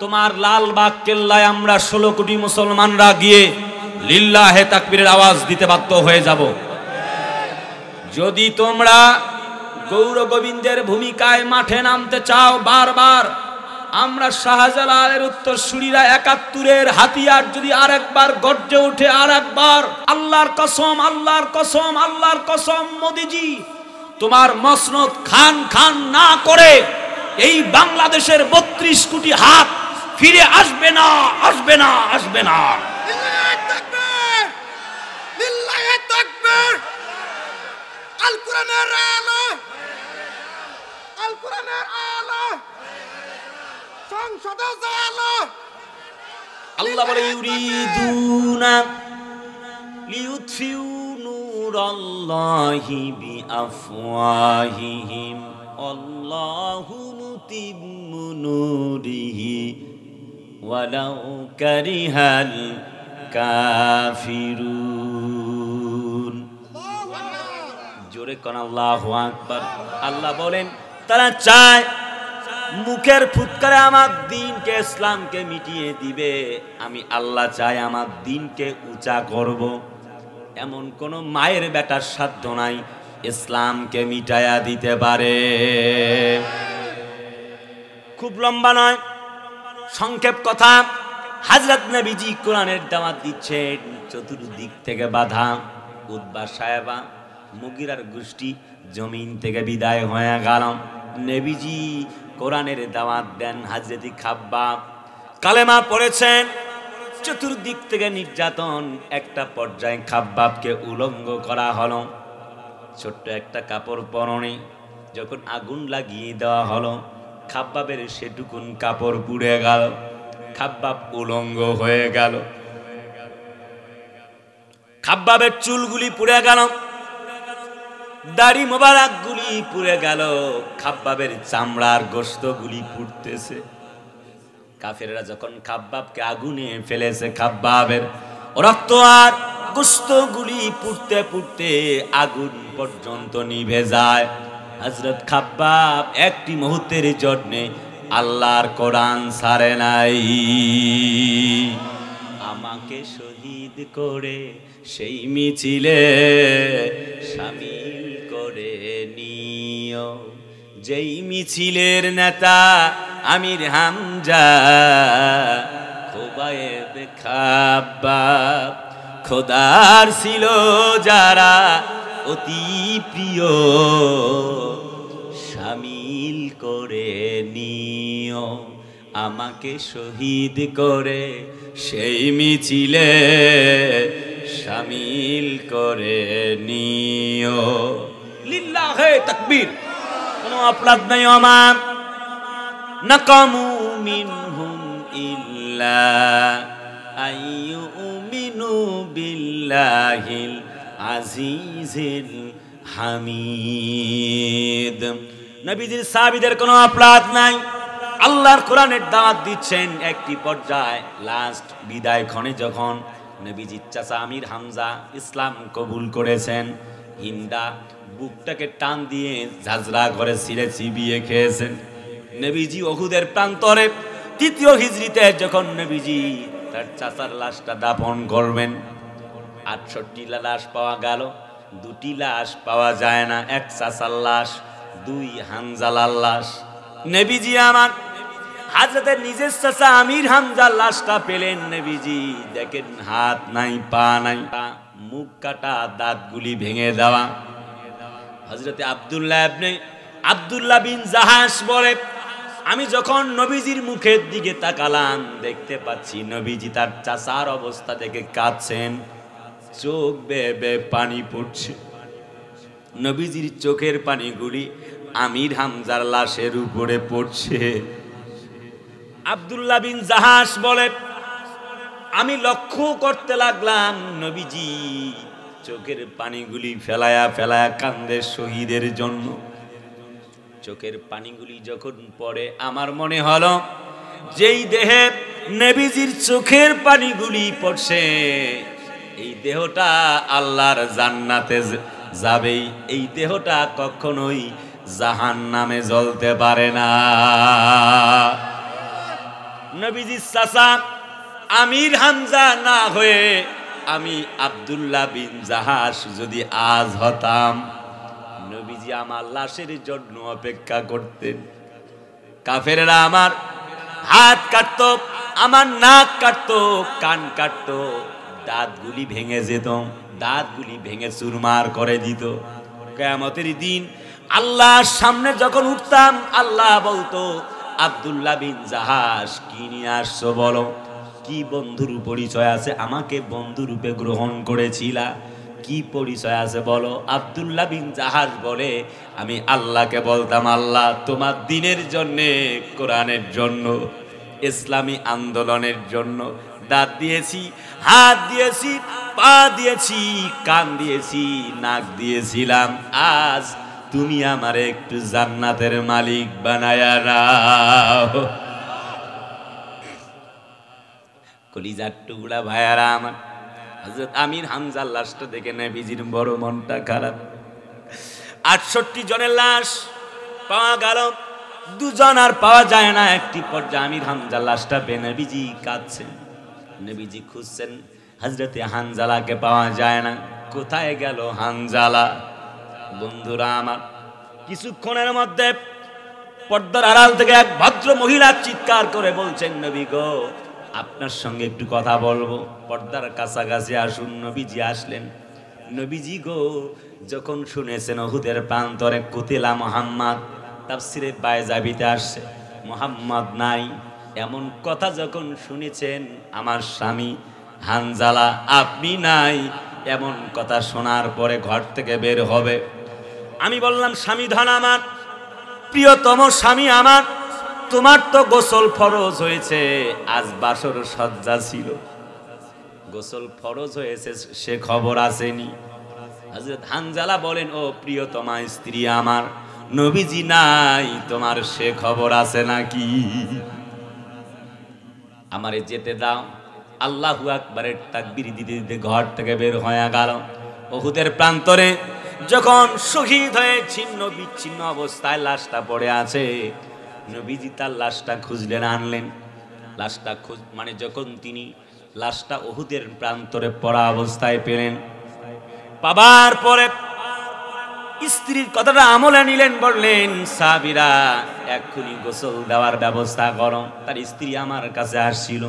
তোমার লালবাগ কেল্লায় আমরা 16 কোটি মুসলমানরা গিয়ে লিল্লাহে তাকবীরের আওয়াজ দিতে বাধ্য হয়ে যাব। যদি তোমরা গৌর গোবিন্দের ভূমিকায় মাঠে নামতে চাও বারবার, আমরা শাহজালালের উত্তরসূরিরা 71-এর হাতিয়ার যদি আরেকবার গর্জে উঠে, আরেকবার, আল্লাহর কসম, আল্লাহর কসম, আল্লাহর কসম, মোদিজি তোমার মসনদ খান খান না করে এই বাংলাদেশের 32 কোটি হাত ফিরে আসবে না, আসবে না, আসবে না। লিল্লাহে তাকবীর, লিল্লাহে তাকবীর। আল কোরআনের আলো, আল কোরআনের আলো, সংসদে আলো। আল্লাহ বলে, ইউরিদুনা লিউতফিউ নূরাল্লাহি বিআফওয়াহিহিম আল্লাহু মুতিম্মু নূরিহি ওয়ালাউ কারিহাল কাফিরুন। জোরে কোন আল্লাহু আকবার। আল্লাহ বলেন, তারা চায় মুখের ফুৎকারে আমার দ্বীনকে, ইসলামকে মিটিয়ে দিবে, আমি আল্লাহ চাই আমার দ্বীনকে উঁচা করব। এমন কোন মায়ের বেটার সাধ্য নাই ইসলামকে মিটায়া দিতে পারে। খুব লম্বা নয়, সংক্ষেপ কথা। হযরত নবীজি কোরআনের দাওয়াত দিচ্ছেন, চতুর্দিক থেকে বাধা। উতবা সাহেবা, মুগিরার গোষ্ঠী জমিন থেকে বিদায় হয়ে গেল। নবীজি কোরআনের দাওয়াত দেন। হযরত খাব্বাব কালেমা পড়েছেন, চতুর্দিক থেকে নির্যাতন। একটা পর্যায়ে খাব্বাবকে উলঙ্গ করা হলো, ছোট্ট একটা কাপড় পরনে। যখন আগুন লাগিয়ে দেওয়া হলো, খাব্বাবের সেটুকুন কাপড় পুড়ে গেল, খাব্বাব উলঙ্গ হয়ে গেল। খাব্বাবের চুলগুলি পুড়ে গেল, দাড়ি মোবারক গুলি পুড়ে গেল, খাব্বাবের চামড়ার গোশতগুলি পুড়তেছে। কাফেররা যখন খাব্বাবকে আগুনে ফেলেছে, খাব্বাবের রক্ত আর গোশতগুলি পুড়তে পুড়তে আগুন পর্যন্ত নিভে যায়। হযরত খাব্বাব একটি মুহূর্তের জন্য আল্লাহর কোরআন ছাড়ে নাই। আমাকে শহীদ করে সেই মিছিলে শামিল করে নিও, যেই মিছিলের নেতা আমির হামজা, খোবায়েব খাব্বাব, খোদার ছিল যারা অতি প্রিয়, শামিল করে নিও আমাকে শহীদ করে সেই মিছিলে, শামিল করে নিও। লিল্লাহে তাকবীর। কোনো অপরাধ নাই আমার। নাকামু মিনহুম ইল্লা আইয়ুমিনু বিল্লাহিল আজিজিল হামিদ। নবীজির সাহাবীদের কোনো অপরাধ নাই। আল্লাহর কোরআনের দাওয়াত দিচ্ছেন একটি পর্যায়ে লাস্ট বিদায় ক্ষণে যখন নবীজির চাচা আমির হামজা ইসলাম কবুল করেছেন, হিন্দা বুকটাকে টান দিয়ে ঝাঁঝরা করে ছিঁড়ে চিবিয়ে খেয়েছেন। নবীজি উহুদের প্রান্তরে ৩য় হিজরিতে যখন নবীজি তার চাচার লাশটা দাফন করবেন, ৬৮ লাশ পাওয়া গেল, 2টি লাশ পাওয়া যায় না, এক চাচার লাশ, 2 হানজালার লাশ। নবীজি আমার হাজরতের নিজের চাচা আমির হামজার লাশটা পেলেন। নবীজি দেখেন হাত নাই, পা নাই, মুখ কাটা, দাঁতগুলি ভেঙে দেওয়া। হযরতে আব্দুল্লাহ বিন জাহাশ বলে, আমি যখন নবীজির মুখের দিকে তাকালাম দেখতে পাচ্ছি নবীজি তার চাচার অবস্থা দেখে কাঁদছেন, চোখ বেয়ে বেয়ে পানি পড়ছে। নবীজির চোখের পানিগুলি আমির হামজার লাশের উপরে পড়ছে। আব্দুল্লাহ বিন জাহাশ বলে, আমি লক্ষ্য করতে লাগলাম নবীজি চোখের পানিগুলি ফেলায়া ফেলায়া কান্দে শহীদের জন্য। চোখের পানিগুলি যখন পড়ে আমার মনে হলো যেই দেহে নবীজির চোখের পানিগুলি পড়ছে এই দেহটা আল্লাহর জান্নাতে যাবেই, এই দেহটা কখনোই জাহান্নামে জ্বলতে পারে না। নবীজির চাচা আমির হামজা না হয়ে আমি আব্দুল্লাহ বিন জাহাশ যদি আজ হতাম, নবীজি আমার লাশের জন্য অপেক্ষা করতেন। কাফেররা আমার হাত কাটতো, আমার নাক কাটতো, কান কাটতো, দাঁতগুলি ভেঙে যেত, দাঁতগুলি ভেঙে চুরমার করে দিত। কিয়ামতের দিন আল্লাহর সামনে যখন উঠতাম, আল্লাহ বলতো, আব্দুল্লাহ বিন জাহাশ কি নিয়ে আসছো বলো, কি বন্ধুর পরিচয় আছে, আমাকে বন্ধু রূপে গ্রহণ করেছিলা, কি পরিচয় আছে বলো। আব্দুল্লাহ বিন জাহাজ বলে, আমি আল্লাহকে বলতাম, আল্লাহ তোমার দ্বীনের জন্যে, কোরআনের জন্য, ইসলামী আন্দোলনের জন্য দাঁত দিয়েছি, হাত দিয়েছি, পা দিয়েছি, কান দিয়েছি, নাক দিয়েছিলাম। আজ তুমি আমারে একটু জান্নাতের মালিক বানায়া দাও। কলিজার টুকরা ভাইয়ারা আমার, হযরত আমির হামজার লাশটা দেখে নবীজির বড় মনটা খারাপ। ৬৮ জনের লাশ পাওয়া গেল, 2 জন আর পাওয়া যায় না। একটি পর্যায়ে আমির হামজার লাশটা পেয়ে নবীজি কাঁদছেন, নবীজি খুঁজছেন, হযরতে হানজালাকে পাওয়া যায় না। কোথায় গেল হানজালা? বন্ধুরা আমার, কিছুক্ষণের মধ্যে পর্দার আড়াল থেকে এক ভদ্র মহিলা চিৎকার করে বলছেন, নবী গো, আপনার সঙ্গে একটু কথা বলবো, পর্দার কাছাকাছি আসুন। নবীজি আসলেন। নবীজি গো, যখন শুনেছেন উহুদের প্রান্তরে কুতিলা মুহাম্মদ, তাফসিরে বায়জাবিতে আসছে মুহাম্মদ নাই, এমন কথা যখন শুনেছেন, আমার স্বামী হানজালা আপনি নাই, এমন কথা শোনার পরে ঘর থেকে বের হবে। আমি বললাম, স্বামী ধন আমার, প্রিয়তম স্বামী আমার, তোমার তো গোসল ফরজ হয়েছে, আজ বাসর সজ্জা ছিল, গোসল ফরজ হয়েছে সে খবর আসেনি। হযরত হানজালা বলেন, ও প্রিয়তমা স্ত্রী আমার, নবীজি নাই, তোমার সে খবর আছে নাকি? আমারে যেতে দাও। আল্লাহু আকবারের তাকবীর দিতে দিতে ঘর থেকে বের হয়ে গেল। উহুদের প্রান্তরে যখন শহীদ হয়ে ছিন্ন বিচ্ছিন্ন অবস্থায় লাশটা পড়ে আছে, নবীজি তার লাশটা খুঁজলেন, আনলেন। লাশটা মানে যখন তিনি লাশটা উহুদের প্রান্তরে পড়া অবস্থায় পেলেন, পাবার পরে স্ত্রীর কথাটা আমলে নিলেন, বললেন সাহাবীরা এক্ষুনি গোসল দেওয়ার ব্যবস্থা করো। তার স্ত্রী আমার কাছে আসছিল,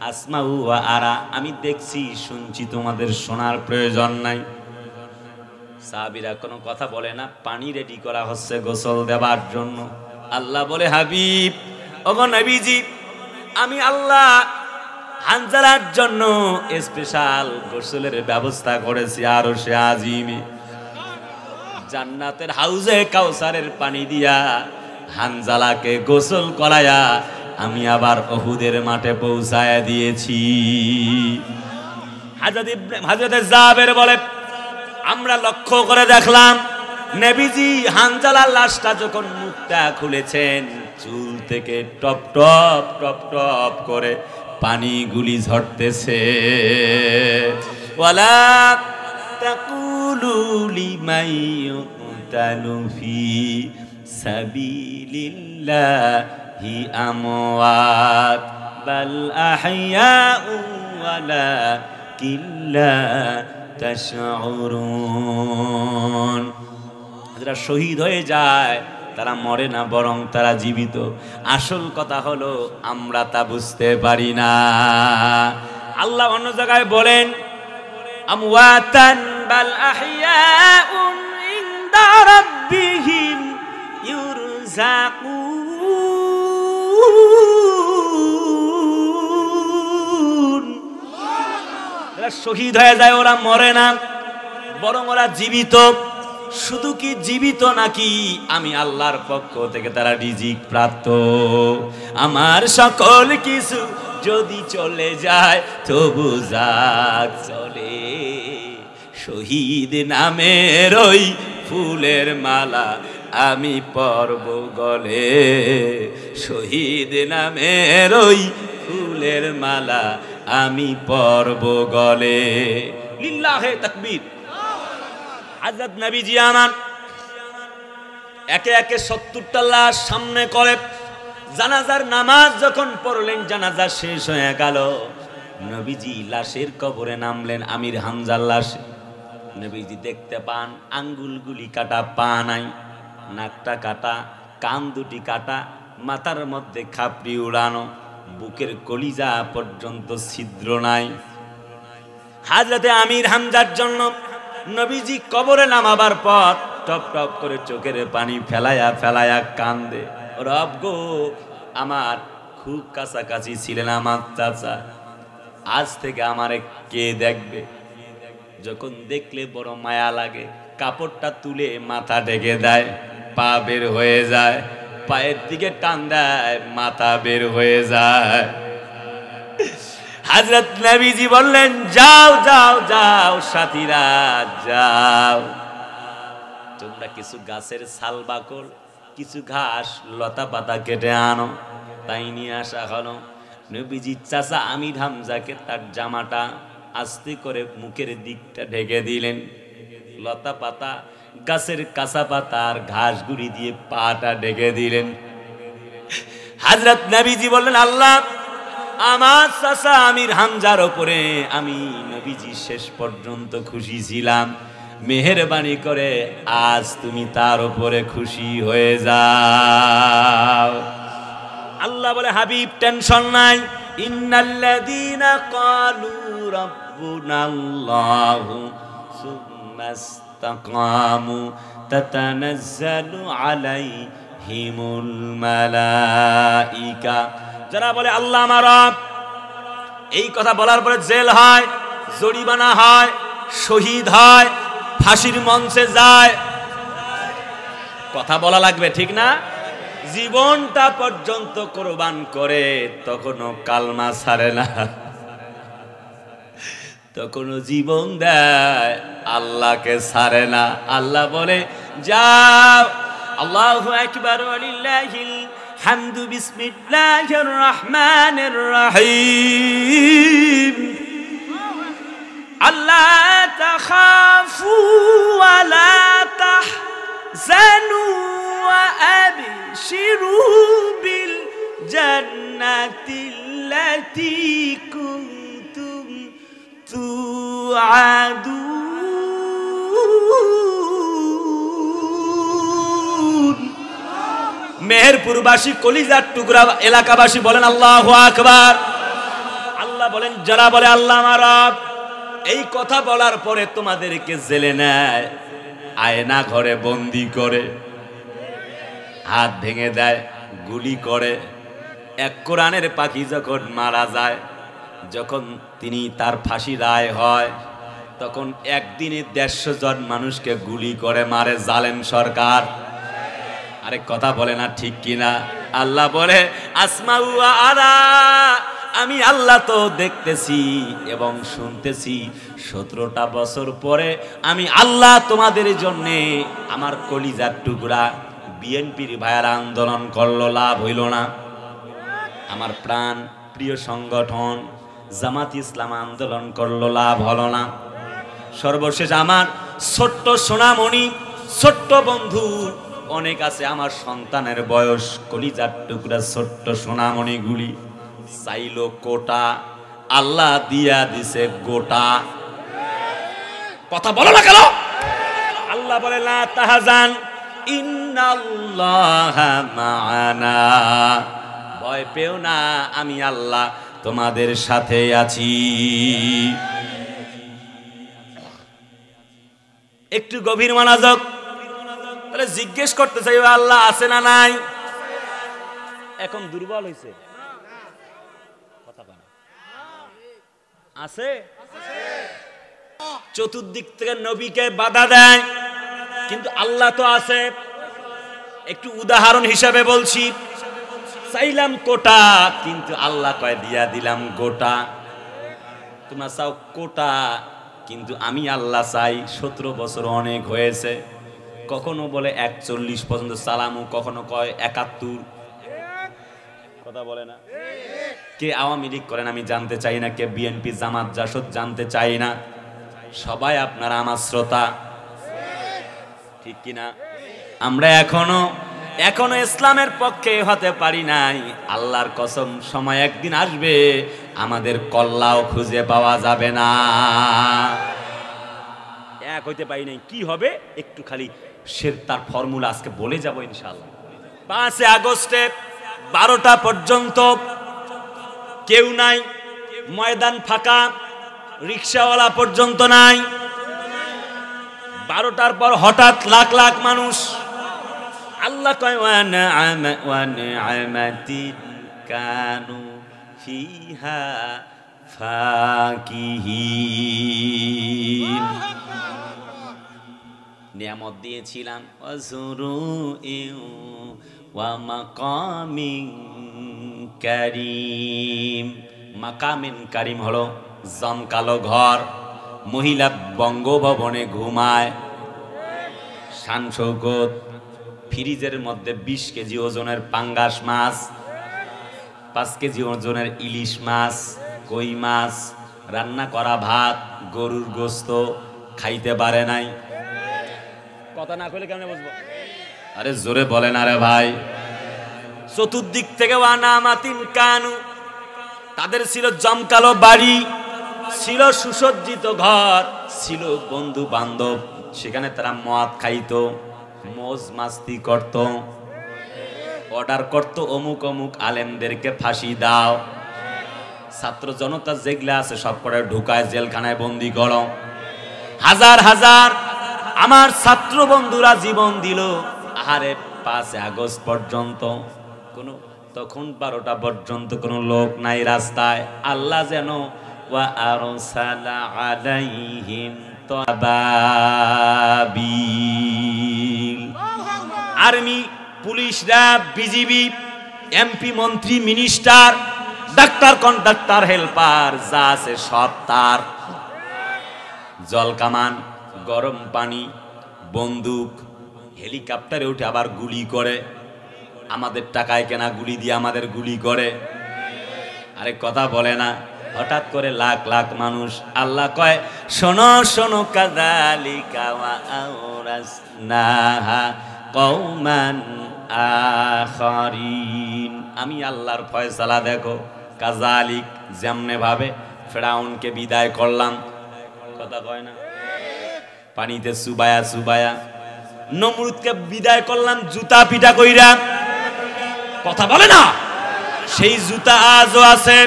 আসমাউ ওয়া আরা, আমি দেখছি শুনছি, তোমাদের শোনার প্রয়োজন নাই। সাহাবীরা কোনো কথা বলে না, পানি রেডি করা হচ্ছে গোসল দেওয়ার জন্য। আল্লাহ বলে, হাবিব, ওগো নবীজি, আমি আল্লাহ হানজালার জন্য স্পেশাল গোসলের ব্যবস্থা করেছি আরশে আজিমে। জান্নাতের হাউজে কাউসারের পানি দিয়া হানজালাকে গোসল করায়া আমি আবার উহুদের মাঠে পৌঁছায় দিয়েছি। হযরত জাবের বলে, আমরা লক্ষ্য করে দেখলাম নবীজি হানজালার লাশটা যখন মুখটা খুলেছেন, চুল থেকে টপ টপ টপ টপ করে পানিগুলি ঝরতেছে। ওয়ালা তাকুলু লিমান ইউকতালু ফি সাবিলিল্লাহি আমওয়াত বাল আহইয়াউ ওয়ালাকিন লা তাশউরুন। যারা শহীদ হয়ে যায় তারা মরে না, বরং তারা জীবিত। আসল কথা হলো আমরা তা বুঝতে পারি না। আল্লাহ অন্য জায়গায় বলেন, আমওয়াতান বাল আহইয়াউন ইনদা রাব্বিহিম ইউরযাকুন। যারা শহীদ হয়ে যায় ওরা মরে না, বরং ওরা জীবিত। শুধু কি জীবিত নাকি, আমি আল্লাহর পক্ষ থেকে তারা রিজিক প্রাপ্ত। আমার সকল কিছু যদি চলে যায় তবু যাক চলে, শহীদ নামের ওই ফুলের মালা আমি পরব গলে। শহীদ নামের ওই ফুলের মালা আমি পরব গলে। লিল্লাহে তাকবীর। হযরত নবীজি আমার একে একে 70টা লাশ সামনে করে জানাজার নামাজ যখন পড়লেন, জানাজা শেষ হয়ে গেল, নবীজি লাশের কবরে নামলেন। আমির হামজার লাশ নবীজি দেখতে পান আঙ্গুলগুলি কাটা, পা নাই, নাকটা কাটা, কান দুটি কাটা, মাথার মধ্যে খাপড়ি উড়ানো, বুকের কলিজা পর্যন্ত ছিদ্র নাই। হযরতে আমির হামজার জন্য নবীজি কবরে নামাবার পর টপ টপ করে চোখের পানি ফেলায়া ফেলায়া কান্দে। রব গো, আমার খুব কাছাকাছি ছিলেন আমার চাচা, আজ থেকে আমারে কে দেখবে? যখন দেখলে বড় মায়া লাগে, কাপড়টা তুলে মাথা ঢেকে দেয়, পা বের হয়ে যায়, পায়ের দিকে টান দেয়, মাথা বের হয়ে যায়। হযরত নবীজি বললেন, যাও যাও যাও সাথীরা যাও, তোমরা কিছু গাছের ছাল বাকল, কিছু ঘাস লতা পাতা কেটে আনো। তাই নিয়ে আসা হলো। নবীজি চাচা আমির হামজাকে তার জামাটা আস্তে করে মুখের দিকটা ঢেকে দিলেন, লতা পাতা, গাছের কাঁচা পাতা আর ঘাসগুড়ি দিয়ে পাটা ঢেকে দিলেন। হযরত নবীজি বললেন, আল্লাহ, আমার চাচা আমির হামজার উপরে আমি নবীজি শেষ পর্যন্ত খুশি ছিলাম, মেহেরবানি করে আজ তুমি তার উপরে খুশি হয়ে যাও। আল্লাহ বলে, হাবিব টেনশন নাই, ইন্নাল্লাযীনা ক্বালু রাব্বুনাল্লাহু সুম্মা ইসতাকামু তাতানাজ্জালু আলাইহিমুল মালাইকা। যারা বলে আল্লাহ আমার রব, এই কথা বলার পরে জেল হয়, জরিমানা হয়, শহীদ হয়, ফাঁসির মঞ্চে যায়। কথা বলা লাগবে, ঠিক না? জীবনটা পর্যন্ত কোরবান করে, তখনও কালমা ছাড়ে না, তখনও জীবন দেয়, আল্লাহকে ছাড়ে না। আল্লাহ বলে, যাও, আল্লাহু আকবার ওয়ালিল্লাহিল হামদু, বিসমিল্লাহির রহমানির রহিম। আল্লা তাখাফু ওয়া লা তাহজানু ওয়া আবশিরু বিল জান্নাতিল্লাতী কুনতুম তুআদুন। মেহেরপুরবাসী, কলিজার টুকরা এলাকাবাসী বলেন আল্লাহু আকবার। আল্লাহ বলেন, যারা বলে আল্লাহ আমার রব, এই কথা বলার পরে তোমাদেরকে জেলে নেয়, আয়না ঘরে বন্দি করে, হাত ভেঙে দেয়, গুলি করে। এক কোরআনের পাখি যখন মারা যায়, যখন তিনি তার ফাঁসি রায় হয়, তখন একদিনে 150 জন মানুষকে গুলি করে মারে জালেম সরকার। আরে কথা বলে না ঠিক কিনা? আল্লাহ বলে, আসমাউ ওয়া আরা, আমি আল্লাহ তো দেখতেছি এবং শুনতেছি। 17টা বছর পরে আমি আল্লাহ তোমাদের জন্য আমার কলিজার টুকরা বিএনপির ভাইয়ারা আন্দোলন করলো, লাভ হইল না। আমার প্রাণ প্রিয় সংগঠন জামাত ইসলাম আন্দোলন করলো, লাভ হলো না। সর্বশেষ আমার ছোট্ট সোনামণি, ছোট্ট বন্ধু অনেক আছে, আমার সন্তানের বয়স, কলিজার টুকরা ছোট্ট সোনামণিগুলি চাইলো কোটা, আল্লাহ দিয়া দিছে গোটা। কথা বলো না কেন? আল্লাহ বলে, লা তাহজান ইন্নাল্লাহা মা'ানা, ভয় পেও না, আমি আল্লাহ তোমাদের সাথে আছি। একটু গভীর মনোযোগ। তাহলে জিজ্ঞেস করতে চাই, আল্লাহ আছে না নাই? এখন দুর্বল হয়েছে, কথা বলে আছে। চতুর্দিক থেকে নবীকে বাধা দেয়, কিন্তু আল্লাহ তো আছে। একটু উদাহরণ হিসাবে বলছি, চাইলাম কোটা, কিন্তু আল্লাহ কয় দিয়া দিলাম গোটা। তোমরা চাও কোটা, কিন্তু আমি আল্লাহ চাই 17 বছর অনেক হয়েছে। কখনো বলে 41 পর্যন্ত চালামু, কখনো কয় 71। কথা বলে না? কে আওয়ামী লীগ করেন আমি জানতে চাই না, কে বিএনপি জামাত জাসদ জানতে চাই না। সবাই আপনারা আমার শ্রোতা, ঠিক কিনা? আমরা এখনো ইসলামের পক্ষে হতে পারি নাই। আল্লাহর কসম, সময় একদিন আসবে আমাদের কল্লাও খুঁজে পাওয়া যাবে না। এক হইতে পারি নাই, কি হবে একটু খালি তার ফর্মুলা আজকে বলে যাব ইনশাআল্লাহ। 5 আগস্টে 12টা পর্যন্ত কেউ নাই, ময়দান ফাঁকা, রিকশাওয়ালা পর্যন্ত নাই। 12টার পর হঠাৎ লাখ লাখ মানুষ। আল্লাহ কয়, ওয়া নি'মাতিন কানু ফিহা ফাকিহিন, নিয়ামত দিয়েছিলাম, ওয়াজুরুইন ওয়া মাকামিন কারীম। মাকামিন কারীম হলো জমকালো ঘর, মহিলা বঙ্গভবনে ঘুমায়, শান শৌকত। ফ্রিজের মধ্যে 20 কেজি ওজনের পাঙ্গাস মাছ, 5 কেজি ওজনের ইলিশ মাছ, কই মাছ, রান্না করা ভাত, গরুর গোস্ত খাইতে পারে নাই। কথা না কইলে কেমনে বুঝবো? আরে জোরে বলেন, আরে ভাই। চতুর্দিক থেকে ওয়ানামাতিন কানু, তাদের ছিল জমকালো বাড়ি, ছিল সুসজ্জিত ঘর, ছিল বন্ধু বান্ধব, সেখানে তারা মদ খাইতো, মজ মাস্তি করত, অর্ডার করত অমুক অমুক আলেমদেরকে ফাঁসি দাও। ছাত্র জনতা যেগুলা আছে সব করে ঢুকায় জেলখানায় বন্দি করো। হাজার হাজার আমার ছাত্র বন্ধুরা জীবন দিল। আহারে 5 আগস্ট পর্যন্ত তখন 12টা পর্যন্ত কোনো লোক নাই রাস্তায়। আল্লাহ যেন ওয়া আরসালা আলাইহিম তাবাবিল, আর্মি, পুলিশরা, বিজিবি, এমপি, মন্ত্রী, মিনিস্টার, ডাক্তার, কন্ডাক্টর, হেল্পার যা আছে সব তার। জল কামান, গরম পানি, বন্দুক, হেলিকপ্টারে উঠে আবার গুলি করে। আমাদের টাকায় কেনা গুলি দিয়ে আমাদের গুলি করে। আরে কথা বলে না? হঠাৎ করে লাখ লাখ মানুষ। আল্লাহ কয়, শোনো শোনো, কাযালিকা ওয়া আওরাসনাহা কওমান আখারিন। আমি আল্লাহর ফয়সালা দেখো। কাযালিক, যেমনে ভাবে ফেরাউনকে বিদায় করলাম, কথা কয় না, পানিতে চুবায়া চুবায়া। নমরুদকে বিদায় করলাম জুতা পিটা কইরা। কথা বলে না, সেই জুতা আজও আছে।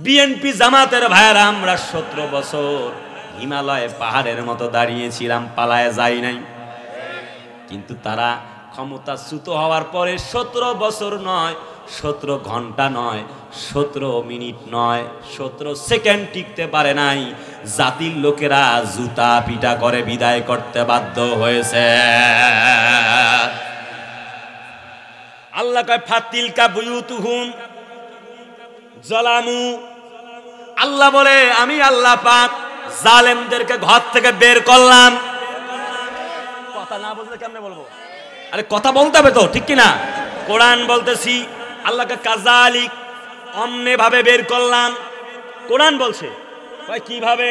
বিএনপি জামাতের ভাইয়েরা আমরা 17 বছর হিমালয়ে পাহাড়ের মতো দাঁড়িয়েছিলাম, পালায় যাই নাই। কিন্তু তারা ক্ষমতাচ্যুত হওয়ার পরে 17 বছর নয়, 17 ঘন্টা নয়, 17 মিনিট নয়, 17 সেকেন্ড টিকতে পারে নাই। জাতির লোকেরা জুতা পিটা করে বিদায় করতে বাধ্য হয়েছে। আল্লাহ কয় ফাতিলকা বুয়ুতুহুম জালামু। আল্লাহ বলে আমি আল্লাহ পাক জালেমদেরকে ঘর থেকে বের করলাম। কথা না বললে কেমনে বলবো? আরে কথা বলতে হবে তো, ঠিক কি না? কোরআন বলতেছি আল্লাহকে কাযালিক অমনে ভাবে বের করলাম। কোরআন বলছে কয় কিভাবে?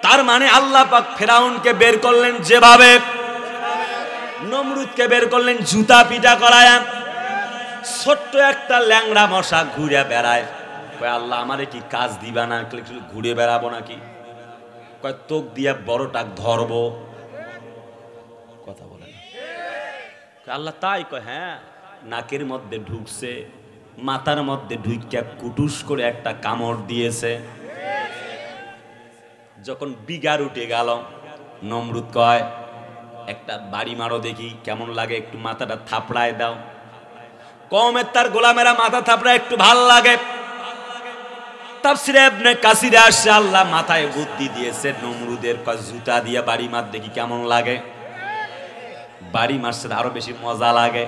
তার মানে আল্লাহ পাক ফেরাউনকে বের করলেন যেভাবে, নমরুদকে বের করলেন জুতা পিটা করায়। ছোট্ট একটা ল্যাংড়া মশা ঘুরে বেড়ায়, কয় আল্লাহ আমারে কি কাজ দিবা না, ঘুরে বেড়াবো নাকি? কয় তোক দিয়া বড়টাক ধরবো। কথা বলে না আল্লাহ। তাই কয় হ্যাঁ, নাকের মধ্যে ঢুকছে, মাথার মধ্যে ঢুকিয়া কুটুস করে একটা কামড় দিয়েছে। যখন বিগার উঠে গেল, নমরুদ কয় একটা বাড়ি মারো দেখি কেমন লাগে, একটু মাথাটা থাপড়ায় দাও। কওমের তার গোলামেরা মাথা থাপড়ায় একটু ভাল লাগে। তাফসীরে ইবনে কাসিরে আসছে আল্লাহ মাথায় বুদ্ধি দিয়েছে নমরুদের, কয় জুতা দিয়ে বাড়ি মার দেখি কেমন লাগে। বাড়ি মারছে আরো বেশি মজা লাগে।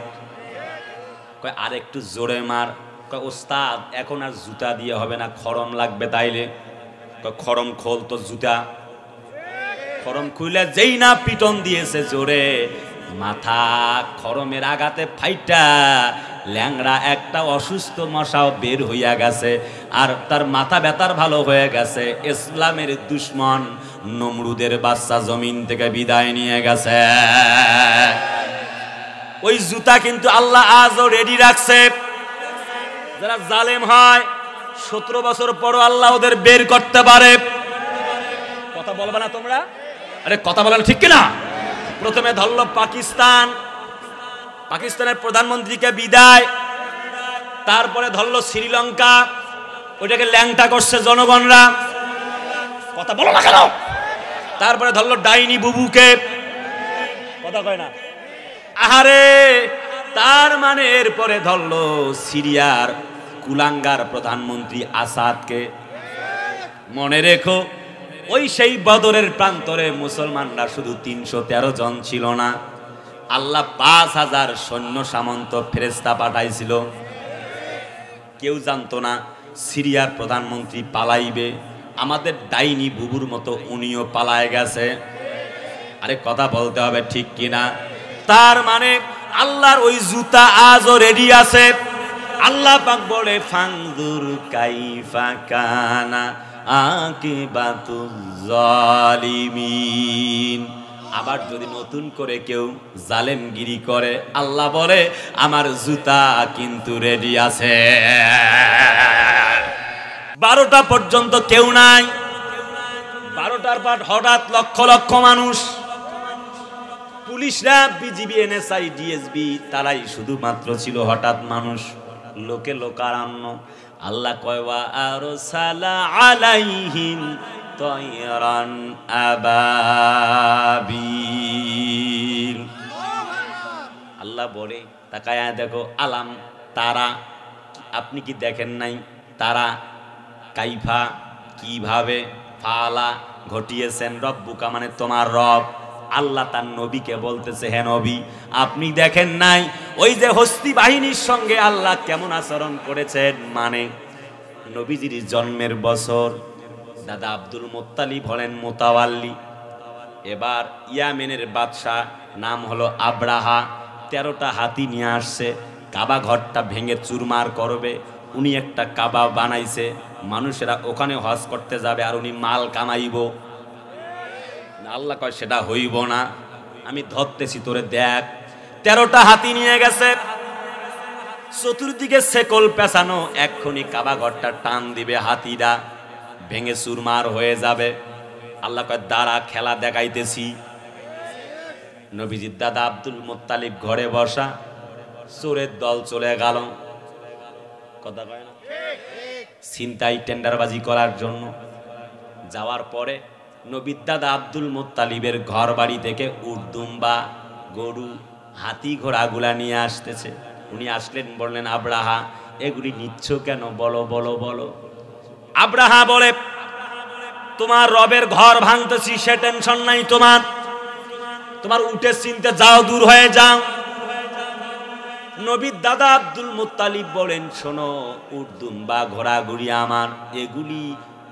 কয় আর একটু জোরে মার। কয় ওস্তাদ এখন আর জুতা দিয়ে হবে না, খড়ম লাগবে তাইলে। কয় খড়ম খোল তো জুতা। খড়ম খুলে যেই না পিটন দিয়েছে জোরে, মাথা খড়মের আঘাতে ফাইটা ল্যাংড়া একটা অসুস্থ মশাও বের হইয়া গেছে, আর তার মাথা ব্যথার ভালো হয়ে গেছে। ইসলামের দুশ্মন নমরুদের বাচ্চা জমিন থেকে বিদায় নিয়ে গেছে। ওই জুতা কিন্তু আল্লাহ আজও রেডি রাখছে। যারা জালেম হয় 17 বছর পরও আল্লাহ ওদের বের করতে পারে। কথা বলবে না তোমরা? আরে কথা বলে না, ঠিক কিনা? প্রথমে ধরল পাকিস্তান, পাকিস্তানের প্রধানমন্ত্রীকে বিদায়। তারপরে ধরল শ্রীলঙ্কা, ওইটাকে ল্যাংটা করছে জনগণরা। কথা বলো না কেন? তারপরে ধরল ডাইনি বুবুকে। কথা কয় না? আহারে, তার মানে এরপরে ধরল সিরিয়ার কুলাঙ্গার প্রধানমন্ত্রী আসাদকে। মনে রেখো, ওই সেই বদরের প্রান্তরে মুসলমানরা শুধু 313 জন ছিল না, আল্লাহ 5000 সৈন্য সামন্ত ফেরেশতা পাঠাইছিল। কেউ জানতো না সিরিয়ার প্রধানমন্ত্রী পালাইবে, আমাদের ডাইনি বুবুর মতো উনিও পালায় গেছে। আরে কথা বলতে হবে, ঠিক কিনা? তার মানে আল্লাহর ওই জুতা আজও রেডি আছে। আল্লাহ পাক বলে ফানজুর কাইফা কানা আকিবাতুজ জালিমিন। আবার যদি নতুন করে কেউ জালেমগিরি করে, আল্লাহ বলে আমার জুতা কিন্তু রেডি আছে। 12টা পর্যন্ত কেউ নাই। 12টার পর হঠাৎ লক্ষ লক্ষ মানুষ, পুলিশরা, বিজিবি, এনএসআই, ডিএসবি, তারাই শুধুমাত্র ছিল হঠাৎ মানুষ, লোকে লোকারণ্য। আল্লাহ কয়বা আরসালা আলাইহিম তায়রান আবাবিল। আল্লাহ বলে তাকায়া দেখো, আলাম তারা, আপনি কি দেখেন নাই? তারা কাইফা কিভাবে, ফালা ঘটিয়েছেন, রব্বুকা মানে তোমার রব। আল্লাহ তার নবীকে বলতেছে, হে নবী আপনি দেখেন নাই ওই যে হস্তি বাহিনীর সঙ্গে আল্লাহ কেমন আচরণ করেছেন? মানে নবীজির জন্মের বছর দাদা আব্দুল মুত্তালিব হলেন মুতাওয়াল্লি। এবার ইয়ামেনের বাদশাহ নাম হলো আব্রাহা, 13টা হাতি নিয়ে আসছে, কাবা ঘরটা ভেঙে চুরমার করবে। উনি একটা কাবা বানাইছে, মানুষেরা ওখানে হজ করতে যাবে আর উনি মাল কামাইব। আল্লাহ কয় সেটা হইব না, আমি ধরতেছি তোরে, দেখ। 13টা হাতি নিয়ে গেছে, চতুর্দিকে শেকল পেছানো, এক্ষুনি কাবা ঘরটা টান দিবে, হাতিরা ভেঙে চুরমার হয়ে যাবে। আল্লাহ কয় দাঁড়া, খেলা দেখাইতেছি। নবীজির দাদা আব্দুল মুত্তালিব ঘরে বসা, চোরের দল চলে গেল, কথা কয় না, ছিনতাই টেন্ডারবাজি করার জন্য। যাওয়ার পরে নবীর দাদা আব্দুল মুত্তালিবের ঘর বাড়ি থেকে উট দুম্বা গরু হাতি ঘোড়াগুলা নিয়ে আসতেছে। উনি আসলেন, বললেন আব্রাহা এগুলি নিচ্ছ কেন, বলো বলো বলো। আব্রাহা বলে তোমার রবের ঘর ভাঙতেছি, সে টেনশন নাই তোমার, তোমার উটের চিনতে যাও, দূর হয়ে যাও। নবীর দাদা আব্দুল মুত্তালিব বলেন শোনো, উট দুম্বা ঘোড়াঘুড়ি আমার, এগুলি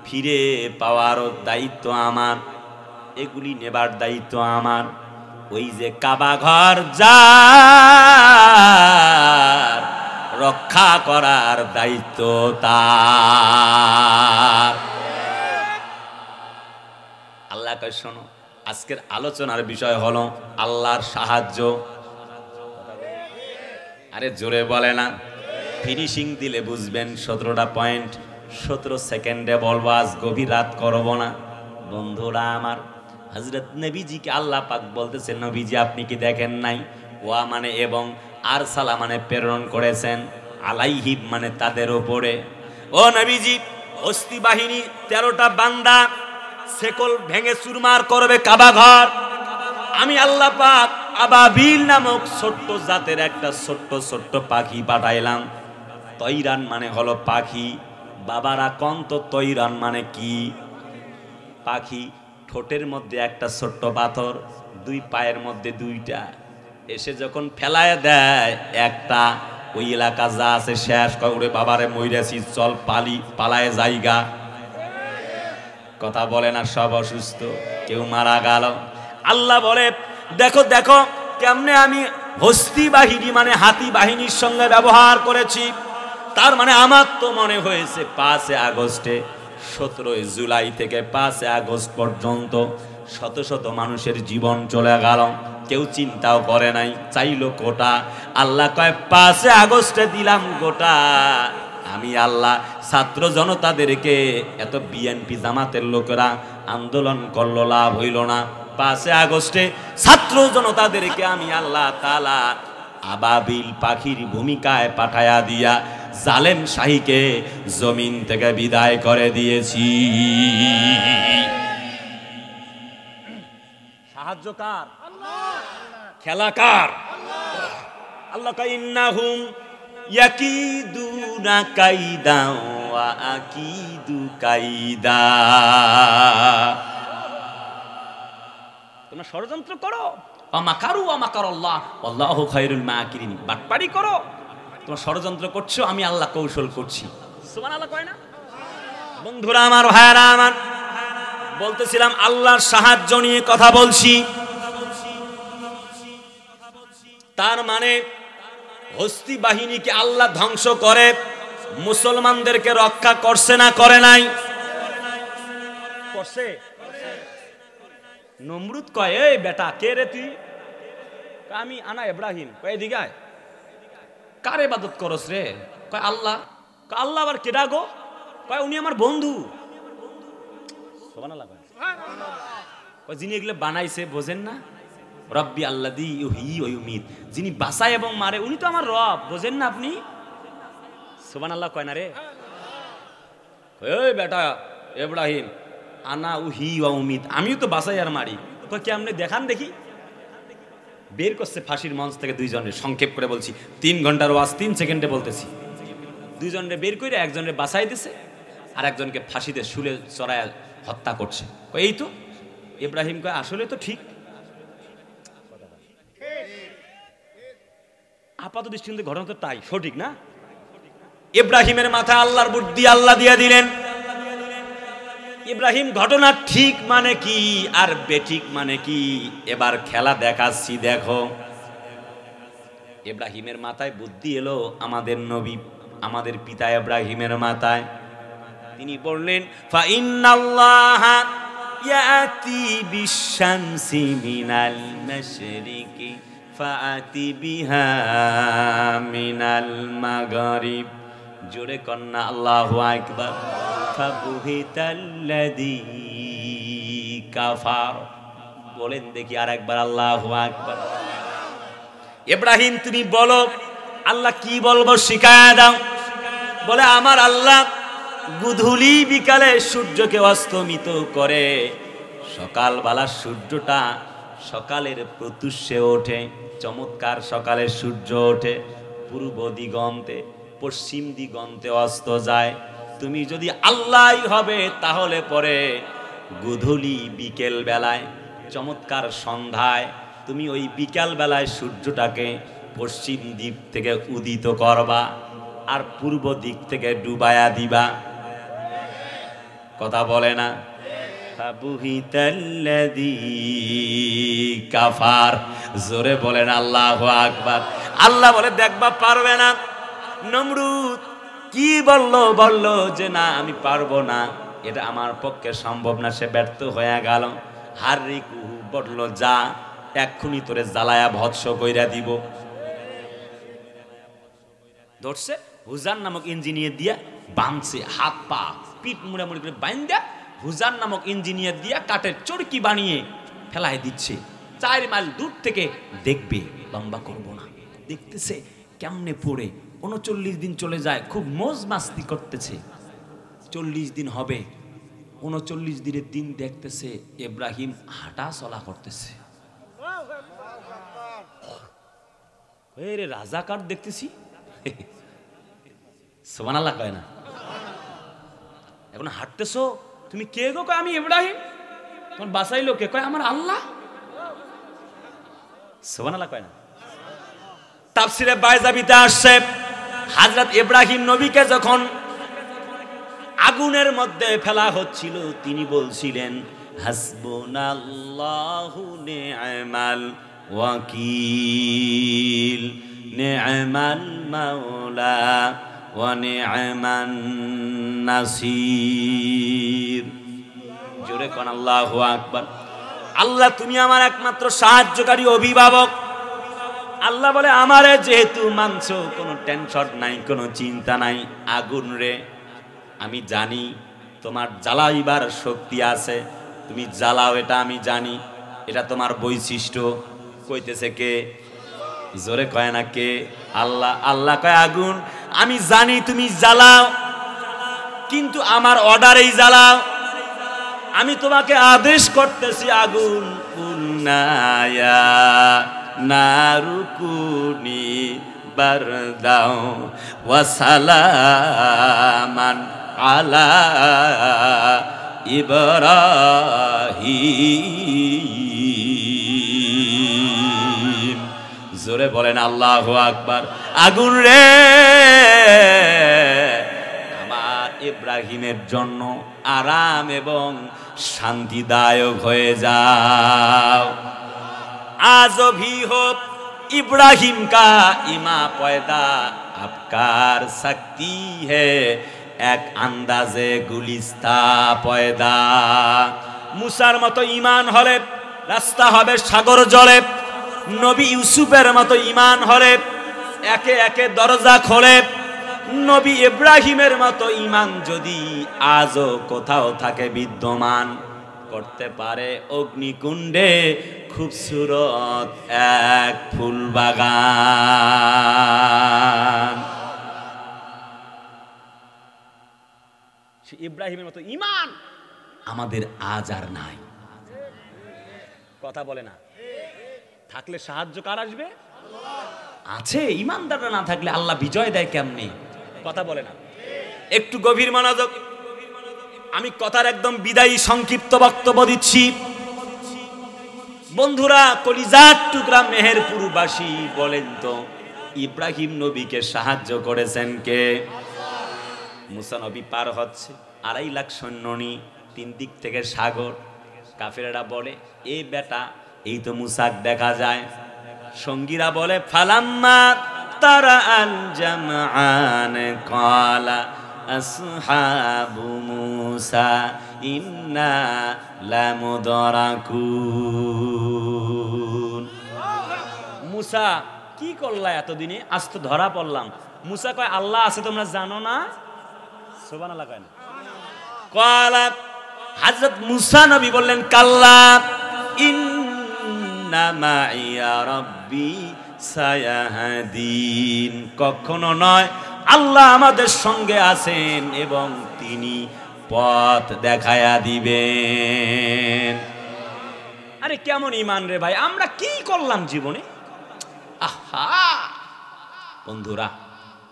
ফিরে পাওয়ার দায়িত্ব আমার, এগুলি নেবার দায়িত্ব আমার। ওই যে কাবা ঘর যার, রক্ষা করার দায়িত্ব তার। আল্লাহ কয় শোনো, আজকের আলোচনার বিষয় হলো আল্লাহর সাহায্য। আরে জোরে বলে না, ফিনিশিং দিলে বুঝবেন। 17টা পয়েন্ট 17 সেকেন্ডে বলবো, আজ গভীর রাত করব না। বন্ধুরা আমার, হযরত নবীজিকে আল্লাহ পাক বলতেছে নবীজি আপনি কি দেখেন নাই, ওয়া মানে এবং, আর সালা মানে প্রেরণ করেছেন, আলাইহিম মানে তাদের উপরে। ও নবীজি, হস্তি বাহিনী 13টা বান্দা শেকল ভেঙে চুরমার করবে কাবা ঘর। আমি আল্লাহ পাক আবাবিল নামক ছোট্ট জাতের একটা ছোট্ট ছোট্ট পাখি পাঠাইলাম। তৈরান মানে হলো পাখি। বাবারা কন্ত তৈরান মানে কি? পাখি। ঠোঁটের মধ্যে একটা ছোট্ট পাথর, দুই পায়ের মধ্যে দুইটা। এসে যখন ফেলায় দেয় একটা, ওই এলাকা যা আছে শেষ করে, বাবারে মইরাছি, চল পালায় জায়গা। কথা বলে না, সব অসুস্থ, কেউ মারা গেল। আল্লাহ বলে দেখো দেখো কেমনে আমি হস্তি বাহিনী মানে হাতি বাহিনীর সঙ্গে ব্যবহার করেছি। তার মানে আমার তো মনে হয়েছে 5 আগস্টে 17 জুলাই থেকে 5 আগস্ট পর্যন্ত শত শত মানুষের জীবন চলে গেল, কেউ চিন্তাও করে নাই, চাইলো কোটা। আল্লাহ কয় 5 আগস্টে দিলাম গোটা। আমি আল্লাহ ছাত্র জনতাদেরকে, এত বিএনপি জামাতের লোকেরা আন্দোলন করলো, লাভ হইল না। 5 আগস্টে ছাত্র জনতাদেরকে আমি আল্লাহ তাআলা আবাবিল পাখির ভূমিকায় পাঠায়া দিয়া জালেম শাহীকে জমিন থেকে বিদায় করে দিয়েছি। সাহায্য কার? আল্লাহ। খেলা কার? আল্লাহ। আল্লাহ কয় ইন্নাহুম ইয়াকিদুনা কাইদা ওয়া আকিদু কাইদা। তোমরা ষড়যন্ত্র করো, আমাকারু আমাকারাল্লাহ আল্লাহু খায়রুল মাকিরিন, বাটপাড়ি করো, তোমরা ষড়যন্ত্র করছো, আমি আল্লাহ কৌশল করছি। সুবহানাল্লাহ কয় না? বন্ধুরা আমার, ভাইরা আমার, বলতেছিলাম আল্লাহর সাহায্য নিয়ে কথা বলছি। তার মানে হস্তি বাহিনীকে আল্লাহ ধ্বংস করে মুসলমানদেরকে রক্ষা করছে না করে নাই? করছে। নমরুদ কয় এই বেটা কে রে তুই? আমি আনা ইব্রাহিম। কয় এদিকে আয়। কার ইবাদত করস রে? কয় আল্লাহ। কয় আল্লাহ আবার কেডা গো? কয় উনি আমার বন্ধু। সুবহানাল্লাহ। কয় যিনি এগুলো বানাইছে বোঝেন না? রব্বি আল্লাযী ইউহয়ী ওয়া ইউমীত, যিনি বাঁচায় এবং মারে, উনি তো আমার রব, বোঝেন না আপনি? সুবহানাল্লাহ কয় না রে? এই বেটা ইব্রাহিম, আনা উহি ওয়া উমীত, আমিও তো বাঁচাই আর মারি। কয় কেমনে দেখান দেখি। বের করছে ফাঁসির মঞ্চ থেকে দুইজনের, সংক্ষেপ করে বলছি, 3 ঘন্টার ওয়াজ 3 সেকেন্ডে বলতেছি। দুইজনের বের করে একজনের বাঁচাই দিছে, আর একজনকে ফাঁসিতে শুলে চড়ায় হত্যা করছে। এই তো ইব্রাহিম কয় আসলে তো ঠিক। আপাত দৃষ্টিতে ঘটনা তো তাই, সঠিক না? ইব্রাহিমের মাথায় আল্লাহর বুদ্ধি আল্লাহ দিয়ে দিলেন। ইব্রাহিম ঘটনা ঠিক মানে কি আর বেঠিক মানে কি, এবার খেলা দেখাচ্ছি দেখো। ইব্রাহিমের মাথায় বুদ্ধি এলো আমাদের নবী, আমাদের পিতা ইব্রাহিমের মাথায়। তিনি বললেন ফা ইন্নাল্লাহা ইয়াতি বিশ-শামসি মিনাল মাশরিকি ফাআতি বিহা মিনাল মাগরিব। জোরে কন্না আল্লাহু আকবার। ফাবুহিতাল্লাযী কাফার। বলেন দেখি আর একবার আল্লাহু আকবার। ইব্রাহিম তুমি বলো আল্লাহ কি বলবো শিখায় দাও। বলে আমার আল্লাহ গুধুলি বিকালে সূর্যকে অস্তমিত করে, সকালবেলা সূর্যটা সকালের প্রত্যুষে ওঠে, চমৎকার সকালে সূর্য ওঠে পূর্ব দিগন্তে, পশ্চিম দিগন্তে অস্ত যায়। তুমি যদি আল্লাহই হবে তাহলে পরে গুধুলি বিকেল বেলায় চমৎকার সন্ধ্যায় তুমি ওই বিকাল বেলায় সূর্যটাকে পশ্চিম দিক থেকে উদিত করবা আর পূর্ব দিক থেকে ডুবায়া দিবা। কথা বলে না? কাফার, জোরে বলেন আল্লাহু আকবার। আল্লাহ বলে দেখবা পারবে না। নমরুদ কি বললো যে না আমি পারবো না, এটা আমার পক্ষে সম্ভব না, সে ব্যর্থ হয়ে গেল। হারিকু বলল যা এক্ষুনি তোরে জ্বালায়া ভৎস কইরা দিব। ধরছে হুজান নামক ইঞ্জিনিয়ার দিয়া বাঁধছে, হাত পা পিঠ মুড়ামুড়ি করে বাইন্দা হুজান নামক ইঞ্জিনিয়ার দিয়া কাঠের চরকি বানিয়ে ফেলাই দিচ্ছে। 4 মাইল দূর থেকে দেখবে, লম্বা করব না, দেখতেছে কেমনে পড়ে। 39 দিন চলে যায়, খুব মজ মাস্তি করতেছে। 40 দিন হবে, 39 দিনের দিন দেখতেছে ইব্রাহিম হাঁটা চলা করতেছে। রাজাকার দেখতেছি, সুবহানাল্লাহ কয় না? এখন হাঁটতেছো তুমি কে গো? কয় আমি ইব্রাহিম। তখন বাঁচাইলো কে? কয় আমার আল্লাহ। সুবহানাল্লাহ কয় না? তাফসিরে বাইজাবিতে আসছে হযরত ইব্রাহিম নবীকে যখন আগুনের মধ্যে ফেলা হচ্ছিল তিনি বলছিলেন হাসবুনাল্লাহু নি'মাল ওয়াকিল নি'মাল মাওলা ওয়া নি'মান নাসির। জোরে কোন আল্লাহু আকবার। আল্লাহ তুমি আমার একমাত্র সাহায্যকারী, অভিভাবক। আল্লাহ বলে আমারে যেহেতু মানছো, কোনো টেনশন নাই, কোনো চিন্তা নাই। আগুন রে আমি জানি তোমার জ্বালাইবার শক্তি আছে, তুমি জ্বালাও, এটা আমি জানি, এটা তোমার বৈশিষ্ট্য। কইতেছে কে? জোরে কয় না কে? আল্লাহ। আল্লাহ কয় আগুন আমি জানি তুমি জ্বালাও, কিন্তু আমার অর্ডারেই জ্বালাও। আমি তোমাকে আদেশ করতেছি আগুন কুন্নায়া নারুকুনি বারদাও ওয়া সালামান আলা ইব্রাহিম। জোরে বলেন আল্লাহু আকবার। আগুন রে আমার ইব্রাহিমের জন্য আরাম এবং শান্তিদায়ক হয়ে যাও। आजो भी हो इब्राहिम का इमा पैदा आपकार शक्ति है एक अंदाजे गुलिस्ता पैदा। मूसार मतो ईमान हले रास्ता हबे सागर जले, नबी यूसुफेर मतो ईमान हले एके एके दरजा खोले, नबी इब्राहिमेर मतो ईमान जदि आजो कोथाओ थाके विद्यमान করতে পারে অগ্নিকুণ্ডে খুবসুরত এক ফুল বাগান। সে ইব্রাহিমের মতো ঈমান আমাদের আজ আর নাই। কথা বলে না? থাকলে সাহায্য কার আসবে? আছে। ঈমানদাররা না থাকলে আল্লাহ বিজয় দেয় কেমনে? কথা বলে না? একটু গভীর মনোযোগ। আমি কথার একদম বিদায়ী সংক্ষিপ্ত বক্তব্য দিচ্ছি। বন্ধুরা, কলিজার টুকরা মেহেরপুরবাসী, বলেন তো ইব্রাহিম নবীকে সাহায্য করেছেন কে? মুসা নবী পার হচ্ছে, 2.5 লাখ সৈন্য নিয়ে, 3 দিক থেকে সাগর। কাফেরেরা বলে এ বেটা এই তো মুসাক দেখা যায়। সঙ্গীরা বলে ফালাম্মা তারা আল জামআন ক্বালা আসহাবু মুসা ইন্না লামুদরাকুন। মুসা কি করলা এতদিনে? আজ তো ধরা পড়লাম। মুসা কয় আল্লাহ আছে তোমরা জানো না? সুবহানাল্লাহ কয় না? ক্বালা হযরত মুসা নবী বললেন কাল্লা ইন্না মাইয়া রাব্বি সায়াহদিন, কখনো নয়, আল্লাহ আমাদের সঙ্গে আছেন এবং তিনি পথ দেখায়া দিবেন। আরে কেমন ইমান রে ভাই, আমরা কি করলাম জীবনে? আহা বন্ধুরা,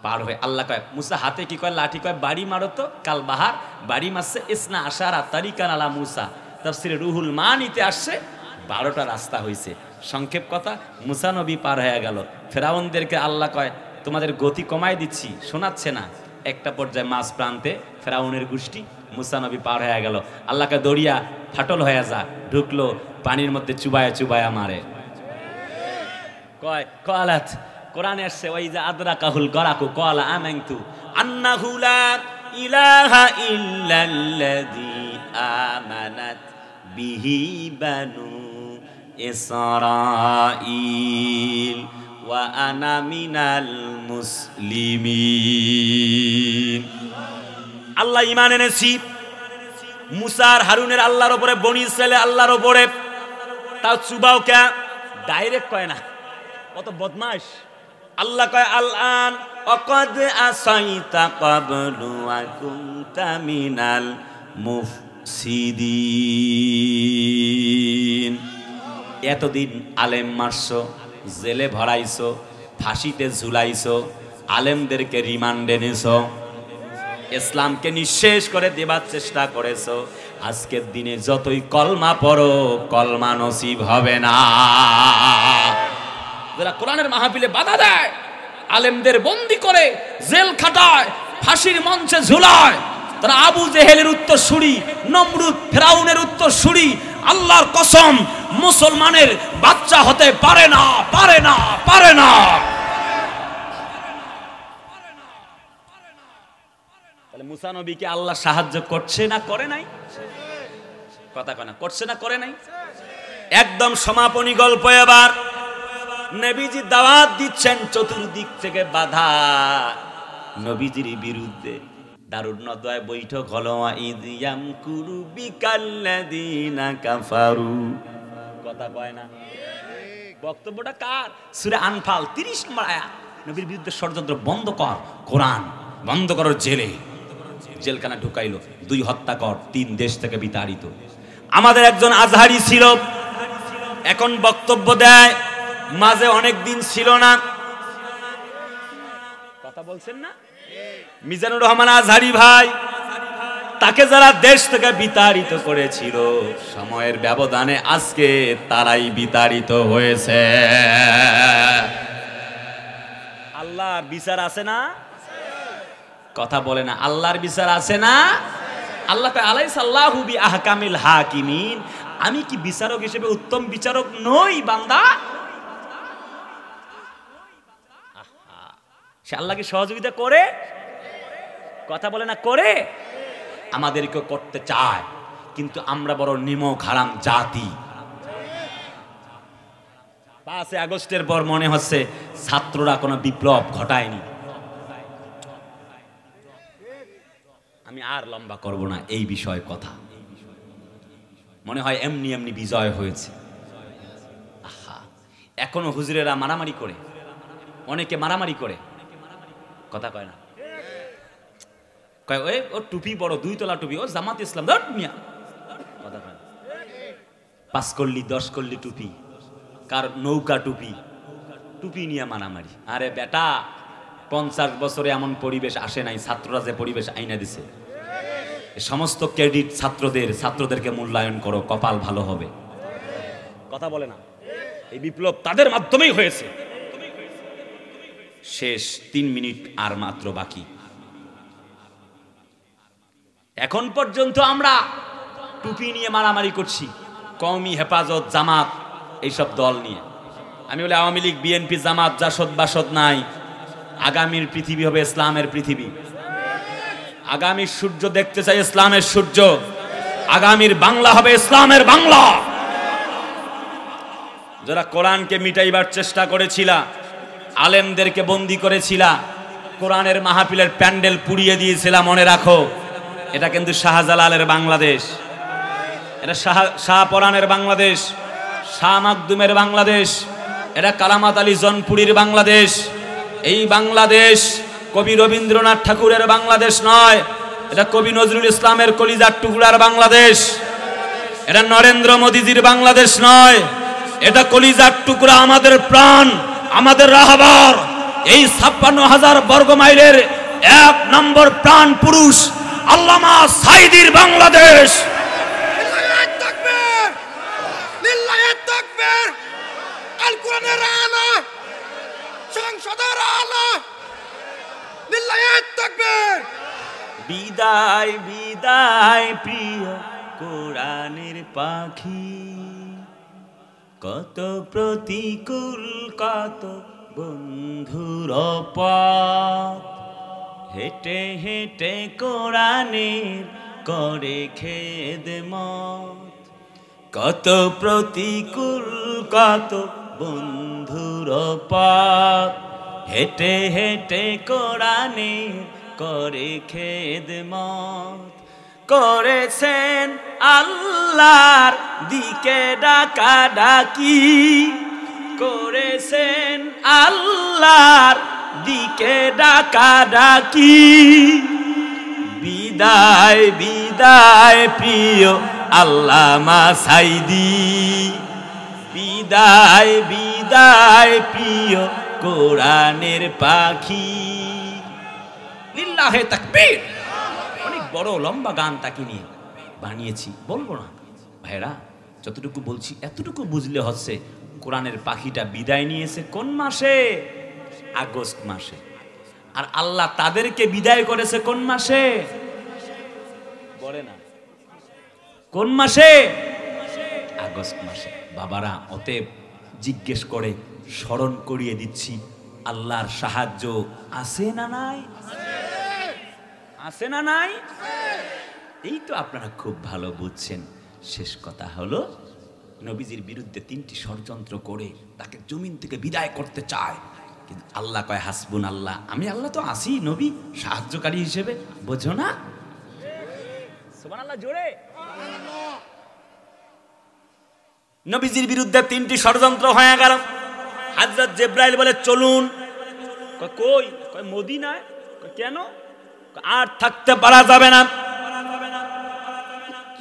পার হয়ে আল্লাহ কয়, মুসা হাতে কি কয়, লাঠি কয়, বাড়ি মারো তো, কাল বাহার বাড়ি মারছে, ইসনা আশারা তারিকান আলা মুসা। তাফসিরে রুহুল মানিতে আসছে 12টা রাস্তা হয়েছে। সংক্ষেপ কথা, মুসা নবী পার হয়ে গেল। ফেরাউনদেরকে আল্লাহ কয়, তোমাদের গতি কমাই দিচ্ছি, শোনাচ্ছে না। একটা পর্যায়ে মাঝ প্রান্তে ফেরাউনের গোষ্ঠী, মুসা নবী পার হয়ে গেল। আল্লাহকে দরিয়া ফাটল হয়ে যা, ঢুকলো, পানির মধ্যে চুবায়া চুবায়া মারে। কয় কলাত কোরআনে আসছে, ওই যে আদরা কাহুল গরাকু কলা আমানতু আন্নাহু লা ইলাহা ইল্লাল্লাযী আমানাত বিহি বানু ইসরাঈল ওয়া আনা মিনাল মুসলিমিন। আল্লাহ ঈমান এনেছি মুসা আর হারুনের আল্লাহর উপরে, বনি ইসরাইলের আল্লাহর উপরে। তাও চুবাও কে, ডাইরেক্ট কয় না, কত বদমাশ। আল্লাহ কয়, আলআন আকাদ আসাইতা ক্বাবলু ওয়া কুনতা মিনাল মুফসিদিন। এতদিন আলেম মারছো, জেলে ভরাইছো, ফাঁসিতে ঝুলাইছো, আলেমদেরকে রিমান্ডে নিছো, ইসলামকে নিঃশেষ করে দেবার চেষ্টা করেছো। আজকের দিনে যতই কলমা পড়ো, কলমা নসিব হবে না। যারা কোরআনের মাহফিলে বাধা দেয়, আলেমদের বন্দি করে জেল খাটায়, ফাঁসির মঞ্চে ঝুলায়, তারা আবু জেহেলের উত্তরসূরি, নমরুদ ফেরাউনের উত্তরসূরি। আল্লাহর কসম, মুসলমানের বাচ্চা হতে পারে না, পারে না, পারে না। তাহলে মুসা নবীকে আল্লাহ সাহায্য করছে না করে নাই? কথা কয় না, করছে না করে নাই? একদম সমাপনী গল্প। এবার নবীজি দাওয়াত দিচ্ছেন, চতুর্দিক থেকে বাধা নবীজির বিরুদ্ধে। দারুন নদওয়ায় বৈঠক হলো, ইয ইয়ামকুরু বিকাল্লাযীনা কাফারু। কথা কয় না? বক্তব্যটা কার? সূরা আনফাল 30 নম্বর আয়াত। নবীর বিরুদ্ধে ষড়যন্ত্র বন্ধ কর, কোরআন বন্ধ করো, জেলখানা ঢুকাইলো, 2 হত্যা কর, 3 দেশ থেকে বিতাড়িত। আমাদের একজন আজহারি ছিল, এখন বক্তব্য দেয়, মাঝে অনেক দিন ছিল না। কথা বলছেন না? মিজানুর রহমান আজহারি ভাই, তাকে যারা দেশ থেকে বিতাড়িত করেছিল, সময়ের ব্যবধানে আজকে তারাই বিতাড়িত হয়েছে। আল্লাহর বিচার আছে না? কথা বলে না, আল্লাহর বিচার আছে না? আল্লাহ কয়, আলাইসাল্লাহু বিআহকামিল হাকিমিন, আমি কি বিচারক হিসেবে উত্তম বিচারক নই বান্দা? সে আল্লাহকে সহযোগিতা করে, কথা বলে না, করে। আমাদেরকে করতে চায়, কিন্তু আমরা বড় নিমক হারাম জাতি। 5 আগস্টের পর মনে হচ্ছে ছাত্ররা কোনো বিপ্লব ঘটায়নি। আমি আর লম্বা করব না এই বিষয়ে কথা, মনে হয় এমনি এমনি বিজয় হয়েছে। আহা, এখনো হুজুরেরা মারামারি করে, অনেকে মারামারি করে। কথা কয় না, কয় ওই ও টুপি বড়, 2 তলা টুপি, ও জামাত ইসলাম। মিয়া কথা কয় না। 5 কল্লি 10 কল্লি টুপি, কার নৌকা টুপি, টুপি নিয়ে মারামারি। আরে বেটা, 50 বছরে এমন পরিবেশ আসে নাই, ছাত্ররা যে পরিবেশ আইনা দিছে। সমস্ত ক্রেডিট ছাত্রদেরকে মূল্যায়ন করো, কপাল ভালো হবে। কথা বলে না, এই বিপ্লব তাদের মাধ্যমেই হয়েছে। শেষ 3 মিনিট আর মাত্র বাকি। এখন পর্যন্ত আমরা টুপি নিয়ে মারামারি করছি, কওমি হেফাজত, জামাত, এইসব দল নিয়ে। আমি বলি আওয়ামী লীগ, বিএনপি, জামাত, জাসদ বাসদ নাই। আগামীর পৃথিবী হবে ইসলামের পৃথিবী। আগামীর সূর্য দেখতে চাই ইসলামের সূর্য। আগামীর বাংলা হবে ইসলামের বাংলা। যারা কোরআনকে মিটাইবার চেষ্টা করেছিলা, আলেমদেরকে বন্দী করেছিলা, কোরআনের মাহফিলের প্যান্ডেল পুড়িয়ে দিয়েছিলা, মনে রাখো, এটা কিন্তু শাহজালালের বাংলাদেশ, এটা শাহপরানের বাংলাদেশ, শাহ মাকদুমের বাংলাদেশ, এটা কালামাত আলী জনপুরীর বাংলাদেশ। এই বাংলাদেশ কবি রবীন্দ্রনাথ ঠাকুরের বাংলাদেশ নয়, এটা কবি নজরুল ইসলামের কলিজার টুকরার বাংলাদেশ। এটা নরেন্দ্র মোদীজির বাংলাদেশ নয়, এটা কলিজার টুকরা, আমাদের প্রাণ, আমাদের রাহবার। এই ৫৬,০০০ বর্গ মাইলের ১ নম্বর প্রাণ পুরুষ আল্লামা সাঈদীর বাংলাদেশ। আল কোরআনের আলো, সংসদের আলো, লিল্লাহিত তাকবীর। বিদায় বিদায় প্রিয় কোরআনের পাখি, কত প্রতিকূল কত বন্ধুর পথ, হেঁটে হেঁটে কোরআনের করে খেদমত, কত প্রতিকূল কত বন্ধুর পথ, হেঁটে হেঁটে কোরআনের করে খেদমত, করেছেন আল্লাহর দিকে ডাকা ডাকি, করেছেন আল্লাহর দিকে ডাকা ডাকি। বিদায় বিদায় প্রিয় আল্লামা সাঈদী, বিদায় বিদায় প্রিয় কোরআনের পাখি। লিল্লাহে তাকবীর। অনেক বড় লম্বা গান তাকে নিয়ে বানিয়েছি, বলবো না ভাইরা, যতটুকু বলছি এতটুকু বুঝলে হচ্ছে কোরআনের পাখিটা বিদায় নিয়েছে কোন মাসে? আগস্ট মাসে। আর আল্লাহ তাদেরকে বিদায় করেছে কোন মাসে? বলে না কোন মাসে? আগস্ট মাসে। বাবারা, অতএব জিজ্ঞেস করে স্মরণ করিয়ে দিচ্ছি, আল্লাহর সাহায্য আছে না নাই? আছে না নাই? এই তো আপনারা খুব ভালো বুঝছেন। শেষ কথা হলো, নবীজির বিরুদ্ধে ৩টি ষড়যন্ত্র করে তাকে জমিন থেকে বিদায় করতে চায়, কিন্তু আল্লাহ কয় হাসবুন আল্লাহ, আমি আল্লাহ তো আছি নবী সাহায্যকারী হিসেবে, বোঝো না? সুবহানাল্লাহ জোরে। নবীজির বিরুদ্ধে ৩টি ষড়যন্ত্র হয়ে গেল। হযরত জিবরাইল বলে চলুন। কই? কয় মদিনায়। কেন? আর থাকতে পারা যাবে না।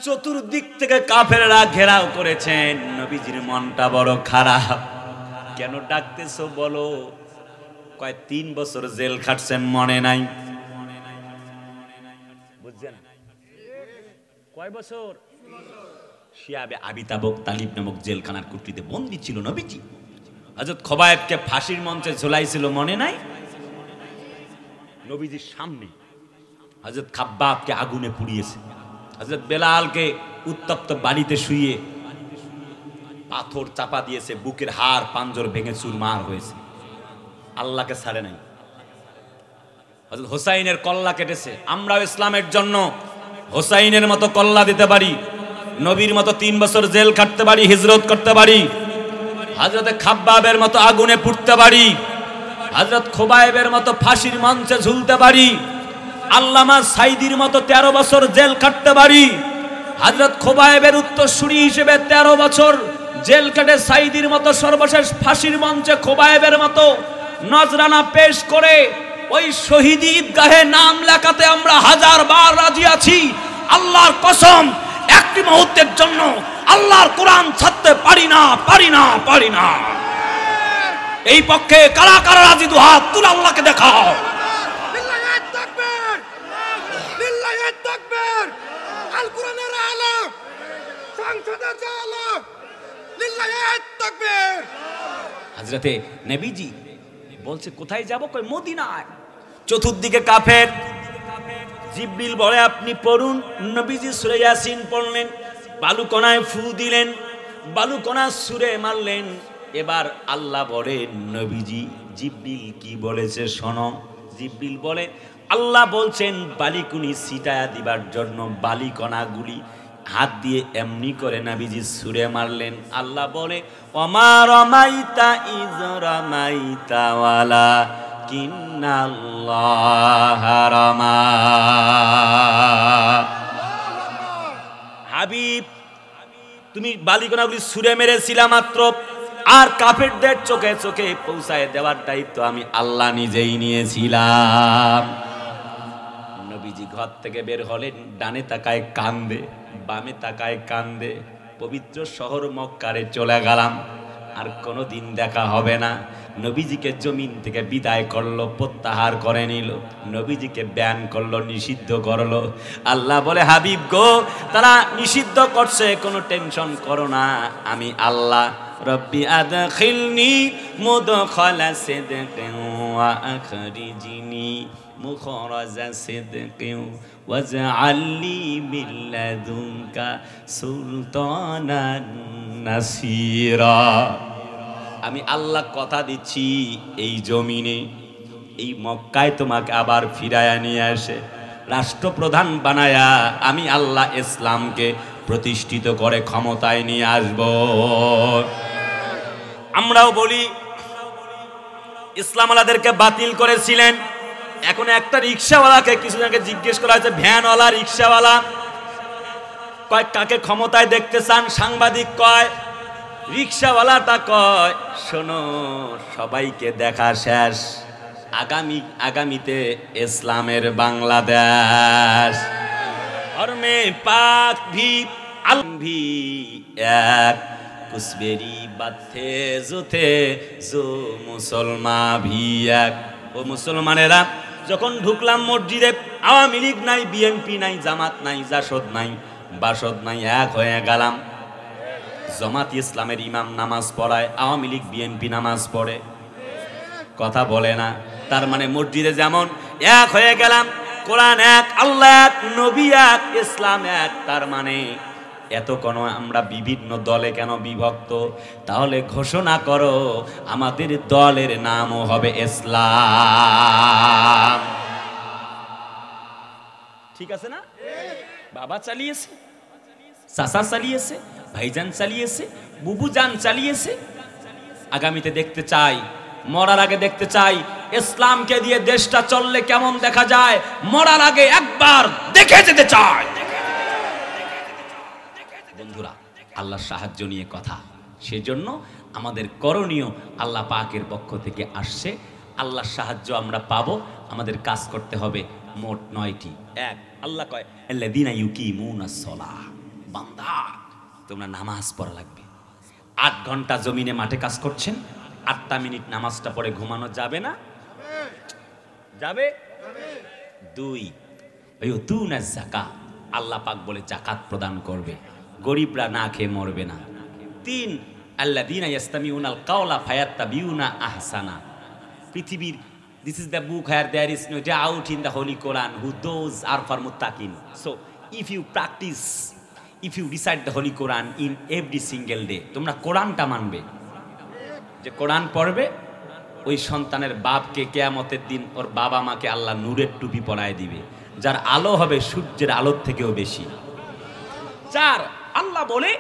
চতুর্দিক থেকে কাফেররা ঘেরাও করেছেন। নবীজির মনটা বড় খারাপ। কেন ডাকতেছো বলো? কয় ৩ বছর জেল খাটছেন, মনে নাই? বুঝছেন? কয় বছর? শিয়াবে আবি তাবুক তালিব নামক জেলখানার কুঠরিতে বন্দী ছিল নবীজি। হযরত খোবায়েবকে ফাঁসির মঞ্চে ঝুলাইছিল, মনে নাই? নবীজির সামনে হযরত খাব্বাবকে আগুনে পুড়িয়েছে। হযরত বেলালকে উত্তপ্ত বাড়িতে শুইয়ে পাথর চাপা দিয়েছে, বুকের হাড় পাঞ্জর ভেঙে চুরমার হয়েছে। আল্লাহকে ছাড়ে নাই। হযরত হোসাইনের কল্লা কেটেছে। আমরাও ইসলামের জন্য হোসাইনের মতো কল্লা দিতে পারি, নবীর মতো ৩ বছর জেল কাটতে পারি, হিজরত করতে পারি, হযরত খাব্বাবের মতো আগুনে পুড়তে পারি, হযরত খোবায়েবের মতো ফাঁসির মঞ্চে ঝুলতে পারি, আল্লামা সাঈদীর মতো 13 বছর জেল কাটতে পারি। হযরত খোবায়েবের উত্তরসূরি হিসেবে 13 বছর জেল কেটে সাঈদীর মতো সর্বশেষ ফাঁসির মঞ্চে খোবায়েবের মতো নজরানা পেশ করে ওই শহীদ ঈদগাহে নাম লেখাতে আমরা 1000 বার রাজি আছি। আল্লাহর কসম, একটি মুহূর্তের জন্য আল্লাহর কোরআন ছাড়তে পারি না, পারি না, পারি না। এই পক্ষে কারা কারা রাজি? দুহাত তুলে আল্লাহকে দেখাও। লিল্লাহিত তাকবীর, লিল্লাহিত তাকবীর। আল কোরআনের আলো, সংসদের আলো, লিল্লাহিত তাকবীর। হযরতে নবীজি বলছে কোথায় যাব? কই মদিনায়। চতুর্দিকে কাফের। জিবরিল বলে আপনি পড়ুন। নবীজি সূরা ইয়াসিন পড়লেন, বালুকণায় ফু দিলেন, বালুকণা ছুঁড়ে মারলেন। এবার আল্লাহ বলেন, নবীজি জিবরিল কি বলেছে শোনো। জিবরিল বলে, আল্লাহ বলছেন বালিকুনি ছিটায়া দিবার জন্য বালিকণাগুলি হাত দিয়ে এমনি করে নবীজি ছুঁড়ে মারলেন। আল্লাহ বলে, ওমা রমাইতা ইজ রমাইতা ওয়ালাকিন্নাল্লাহ রামা। হাবিব, তুমি বালিকণাগুলি ছুঁড়ে মেরেছিলা মাত্র, আর কাফেরদের চোখে চোখে পৌঁছায় দেওয়ার দায়িত্ব আমি আল্লাহ নিজেই নিয়েছিলাম। নবীজি ঘর থেকে বের হলেন, ডানে তাকায় কান্দে, বামে তাকায় কান্দে। পবিত্র শহর মক্কারে চলে গেলাম, আর কোনোদিন দেখা হবে না। নবীজিকে জমিন থেকে বিদায় করলো, প্রত্যাহার করে নিল, নবীজিকে ব্যান করলো, নিষিদ্ধ করলো। আল্লাহ বলে, হাবিব গো, তারা নিষিদ্ধ করছে, কোনো টেনশন করো না, আমি আল্লাহ রব্বি আদখিলনি মুদখালা সিদকিন ওয়া আখরিজনি মুখরাজা সিদকিন ওয়াজআলনি মিন লাদুনকা সুলতানান নাসিরা। আমি আল্লাহ কথা দিচ্ছি, এই জমিনে, এই মক্কায় তোমাকে আবার ফিরায়া নিয়ে আসে রাষ্ট্রপ্রধান বানায়া আমি আল্লাহ ইসলামকে প্রতিষ্ঠিত করে ক্ষমতায় নিয়ে আসব। আমরাও বলি ইসলাম আলাদেরকে বাতিল করেছিলেন। এখন একটা রিক্সাওয়ালাকে কিছুদিন আগে জিজ্ঞেস করা হয়েছে, ভ্যানওয়ালা, রিক্সাওয়ালা কয় কাকে ক্ষমতায় দেখতে চান? সাংবাদিক কয়, রিক্সাওয়ালাটা কয়, শোনো, সবাইকে দেখা শেষ, আগামীতে ইসলামের বাংলাদেশ। और मैं पाक भी आलम भी एक कुछ बात थे जो मुसलमान भी एक। ও মুসলমানেরা, যখন ঢুকলাম মসজিদে, আওয়ামী লীগ নাই, বিএনপি নাই, জামাত নাই, জাসদ নাই, বাসদ নাই, এক হয়ে গেলাম। জামাত ইসলামের ইমাম নামাজ পড়ায়, আওয়ামী লীগ বিএনপি নামাজ পড়ে, কথা বলে না। তার মানে মসজিদে যেমন এক হয়ে গেলাম, কোরআন এক, আল্লাহ এক, নবী এক, ইসলাম এক। তার মানে এত কোন আমরা বিভিন্ন দলে কেন বিভক্ত? তাহলে ঘোষণা করো আমাদের দলের নামও হবে ইসলাম। ঠিক আছে না? বাবা চালিয়েছে, চাচা চালিয়েছে, ভাইজান চালিয়েছে, বুবুজান চালিয়েছে। আগামীতে দেখতে চাই, মরার আগে দেখতে চাই ইসলামকে দিয়ে দেশটা চললে কেমন দেখা যায়। মরার আগে একবার দেখে যেতে চাই। বন্ধুরা, আল্লাহর সাহায্য নিয়ে কথা, সেজন্য আমাদের করণীয় আল্লাহ পাকের পক্ষ থেকে আসছে। আল্লাহর সাহায্য আমরা পাবো, আমাদের কাজ করতে হবে মোট 9টি। এক, আল্লাহ কয় আল্লাযীনা ইউকিমুনাস সালাহ, বান্দা তোমরা নামাজ পড়া লাগবে। 8 ঘন্টা জমিনে মাঠে কাজ করছেন, 8টা মিনিট নামাজটা পড়ে ঘুমানো যাবে না? যাবে। 2, ইউতুনাজ যাকাত, আল্লাহ পাক বলে যাকাত প্রদান করবে, গরিবরা না খেয়ে মরবে না। 3, আল্লাযীনা ইয়াস্তামিউনাল কাওলা ফায়াত্তাবিউনা আহসানা। পৃথিবীর this is the book where there is no doubt in the Holy Quran who those are for muttaqin. So if you recite the Holy Quran in every single day, তোমরা কোরআনটা মানবে, যে কোরআন পড়বে ওই সন্তানের বাপকে কিয়ামতের দিন ওর বাবা মাকে আল্লাহ নূরের টুপি পরায় দিবে, যার আলো হবে সূর্যের আলোর থেকেও বেশি। 4, আল্লাহ বলে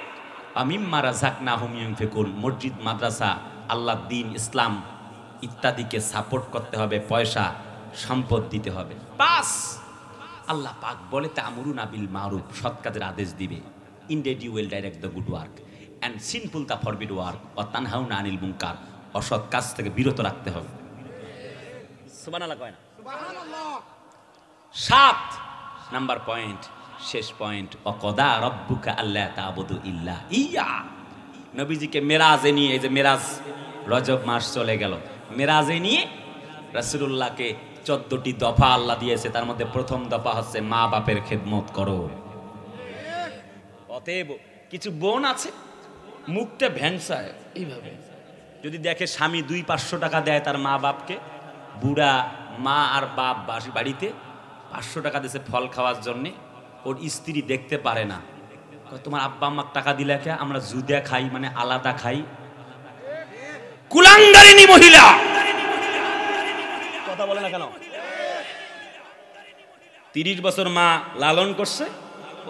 আমিম্মা রাযাকনাহুম ইউনফিকুন, মসজিদ মাদ্রাসা আল্লাহর দ্বীন ইসলাম ইত্যাদিকে সাপোর্ট করতে হবে, পয়সা সম্পদ দিতে হবে। 5, আল্লাহ পাক বলে তা'মুরুনা বিল মারুফ, সৎ কাজের আদেশ দিবে। Indeed you will direct the good work and sinful the forbid work ওয়া তানহাউনা আনিল মুনকার, অসৎ কাজ থেকে বিরত রাখতে হবে। সুবহানাল্লাহ কয় না? সুবহানাল্লাহ। 7 নাম্বার পয়েন্ট, শেষ পয়েন্ট, ওয়াকাদা রাব্বুকা আল্লা তা'বুদু ইল্লা ইয়া। নবীজিকে মেরাজে নিয়ে, এই যে মেরাজ, রজব মাস চলে গেল, মেরাজে নিয়ে রাসূলুল্লাহকে 14টি দফা আল্লাহ দিয়েছে। তার মধ্যে প্রথম দফা হচ্ছে মা বাপের খেদমত করো। অতএব কিছু বোন আছে মুখটা ভ্যাংসায়, এইভাবে যদি দেখে স্বামী 200-500 টাকা দেয় তার মা বাপকে, বুড়া মা আর বাপ বাড়িতে 500 টাকা দিয়েছে ফল খাওয়ার জন্যে, ওর স্ত্রী দেখতে পারে না, তোমার আব্বা আম্মা টাকা দিলে কে, আমরা জুদা খাই, মানে আলাদা খাই। কুলাঙ্গারিনী মহিলা, কথা বলে না কেন? 30 বছর মা লালন করছে,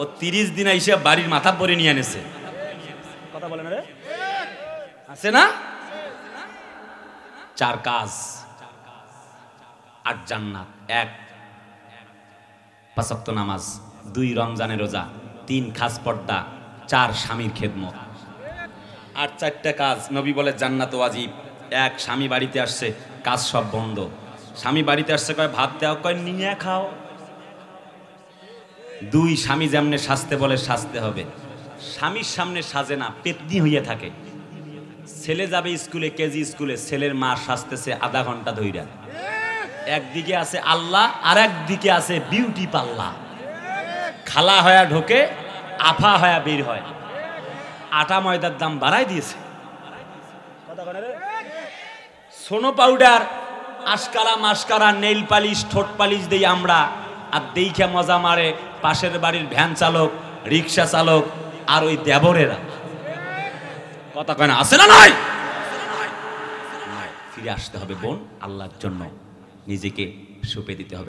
ও 30 দিন এসে বাড়ির মাথা পরে নিয়ে এনেছে, কথা বলে না রে? আছে না? 4 কাজ, 8 জান্নাত। 1, 5 ওয়াক্ত নামাজ, 2 রমজানের রোজা, 3 খাস পর্দা, 4 স্বামীর খেদমত। আর 4টা কাজ নবী বলে জান্নাত ওয়াজিব। এক, স্বামী বাড়িতে আসছে, কাজ সব বন্ধ। স্বামী বাড়িতে আসছে, কয় ভাত দাও, কয় নিয়ে খাও। 2, স্বামী যেমনে সাজতে বলে সাজতে হবে। স্বামীর সামনে সাজে না, পেতনি হইয়া থাকে। ছেলে যাবে স্কুলে, কেজি স্কুলে, ছেলের মা সাজতেছে আধা ঘন্টা ধইরা। একদিকে আছে আল্লাহ, আর একদিকে আছে বিউটি পাল্লা। খালা হয়া ঢোকে, আফা হয়া বের হয়। আটা ময়দার দাম বাড়াই দিয়েছে। সোনো পাউডার, আশকারা মাস্কারা, নেইল পালিশ, ঠোঁট পালিশ দেই আমরা, আর দেইখা মজা মারে পাশের বাড়ির ভ্যান চালক, রিক্সা চালক, আর ওই দেবরেরা। কথা কয় না, আছে না নয়? ফিরে আসতে হবে বোন, আল্লাহর জন্য নিজেকে সঁপে দিতে হবে।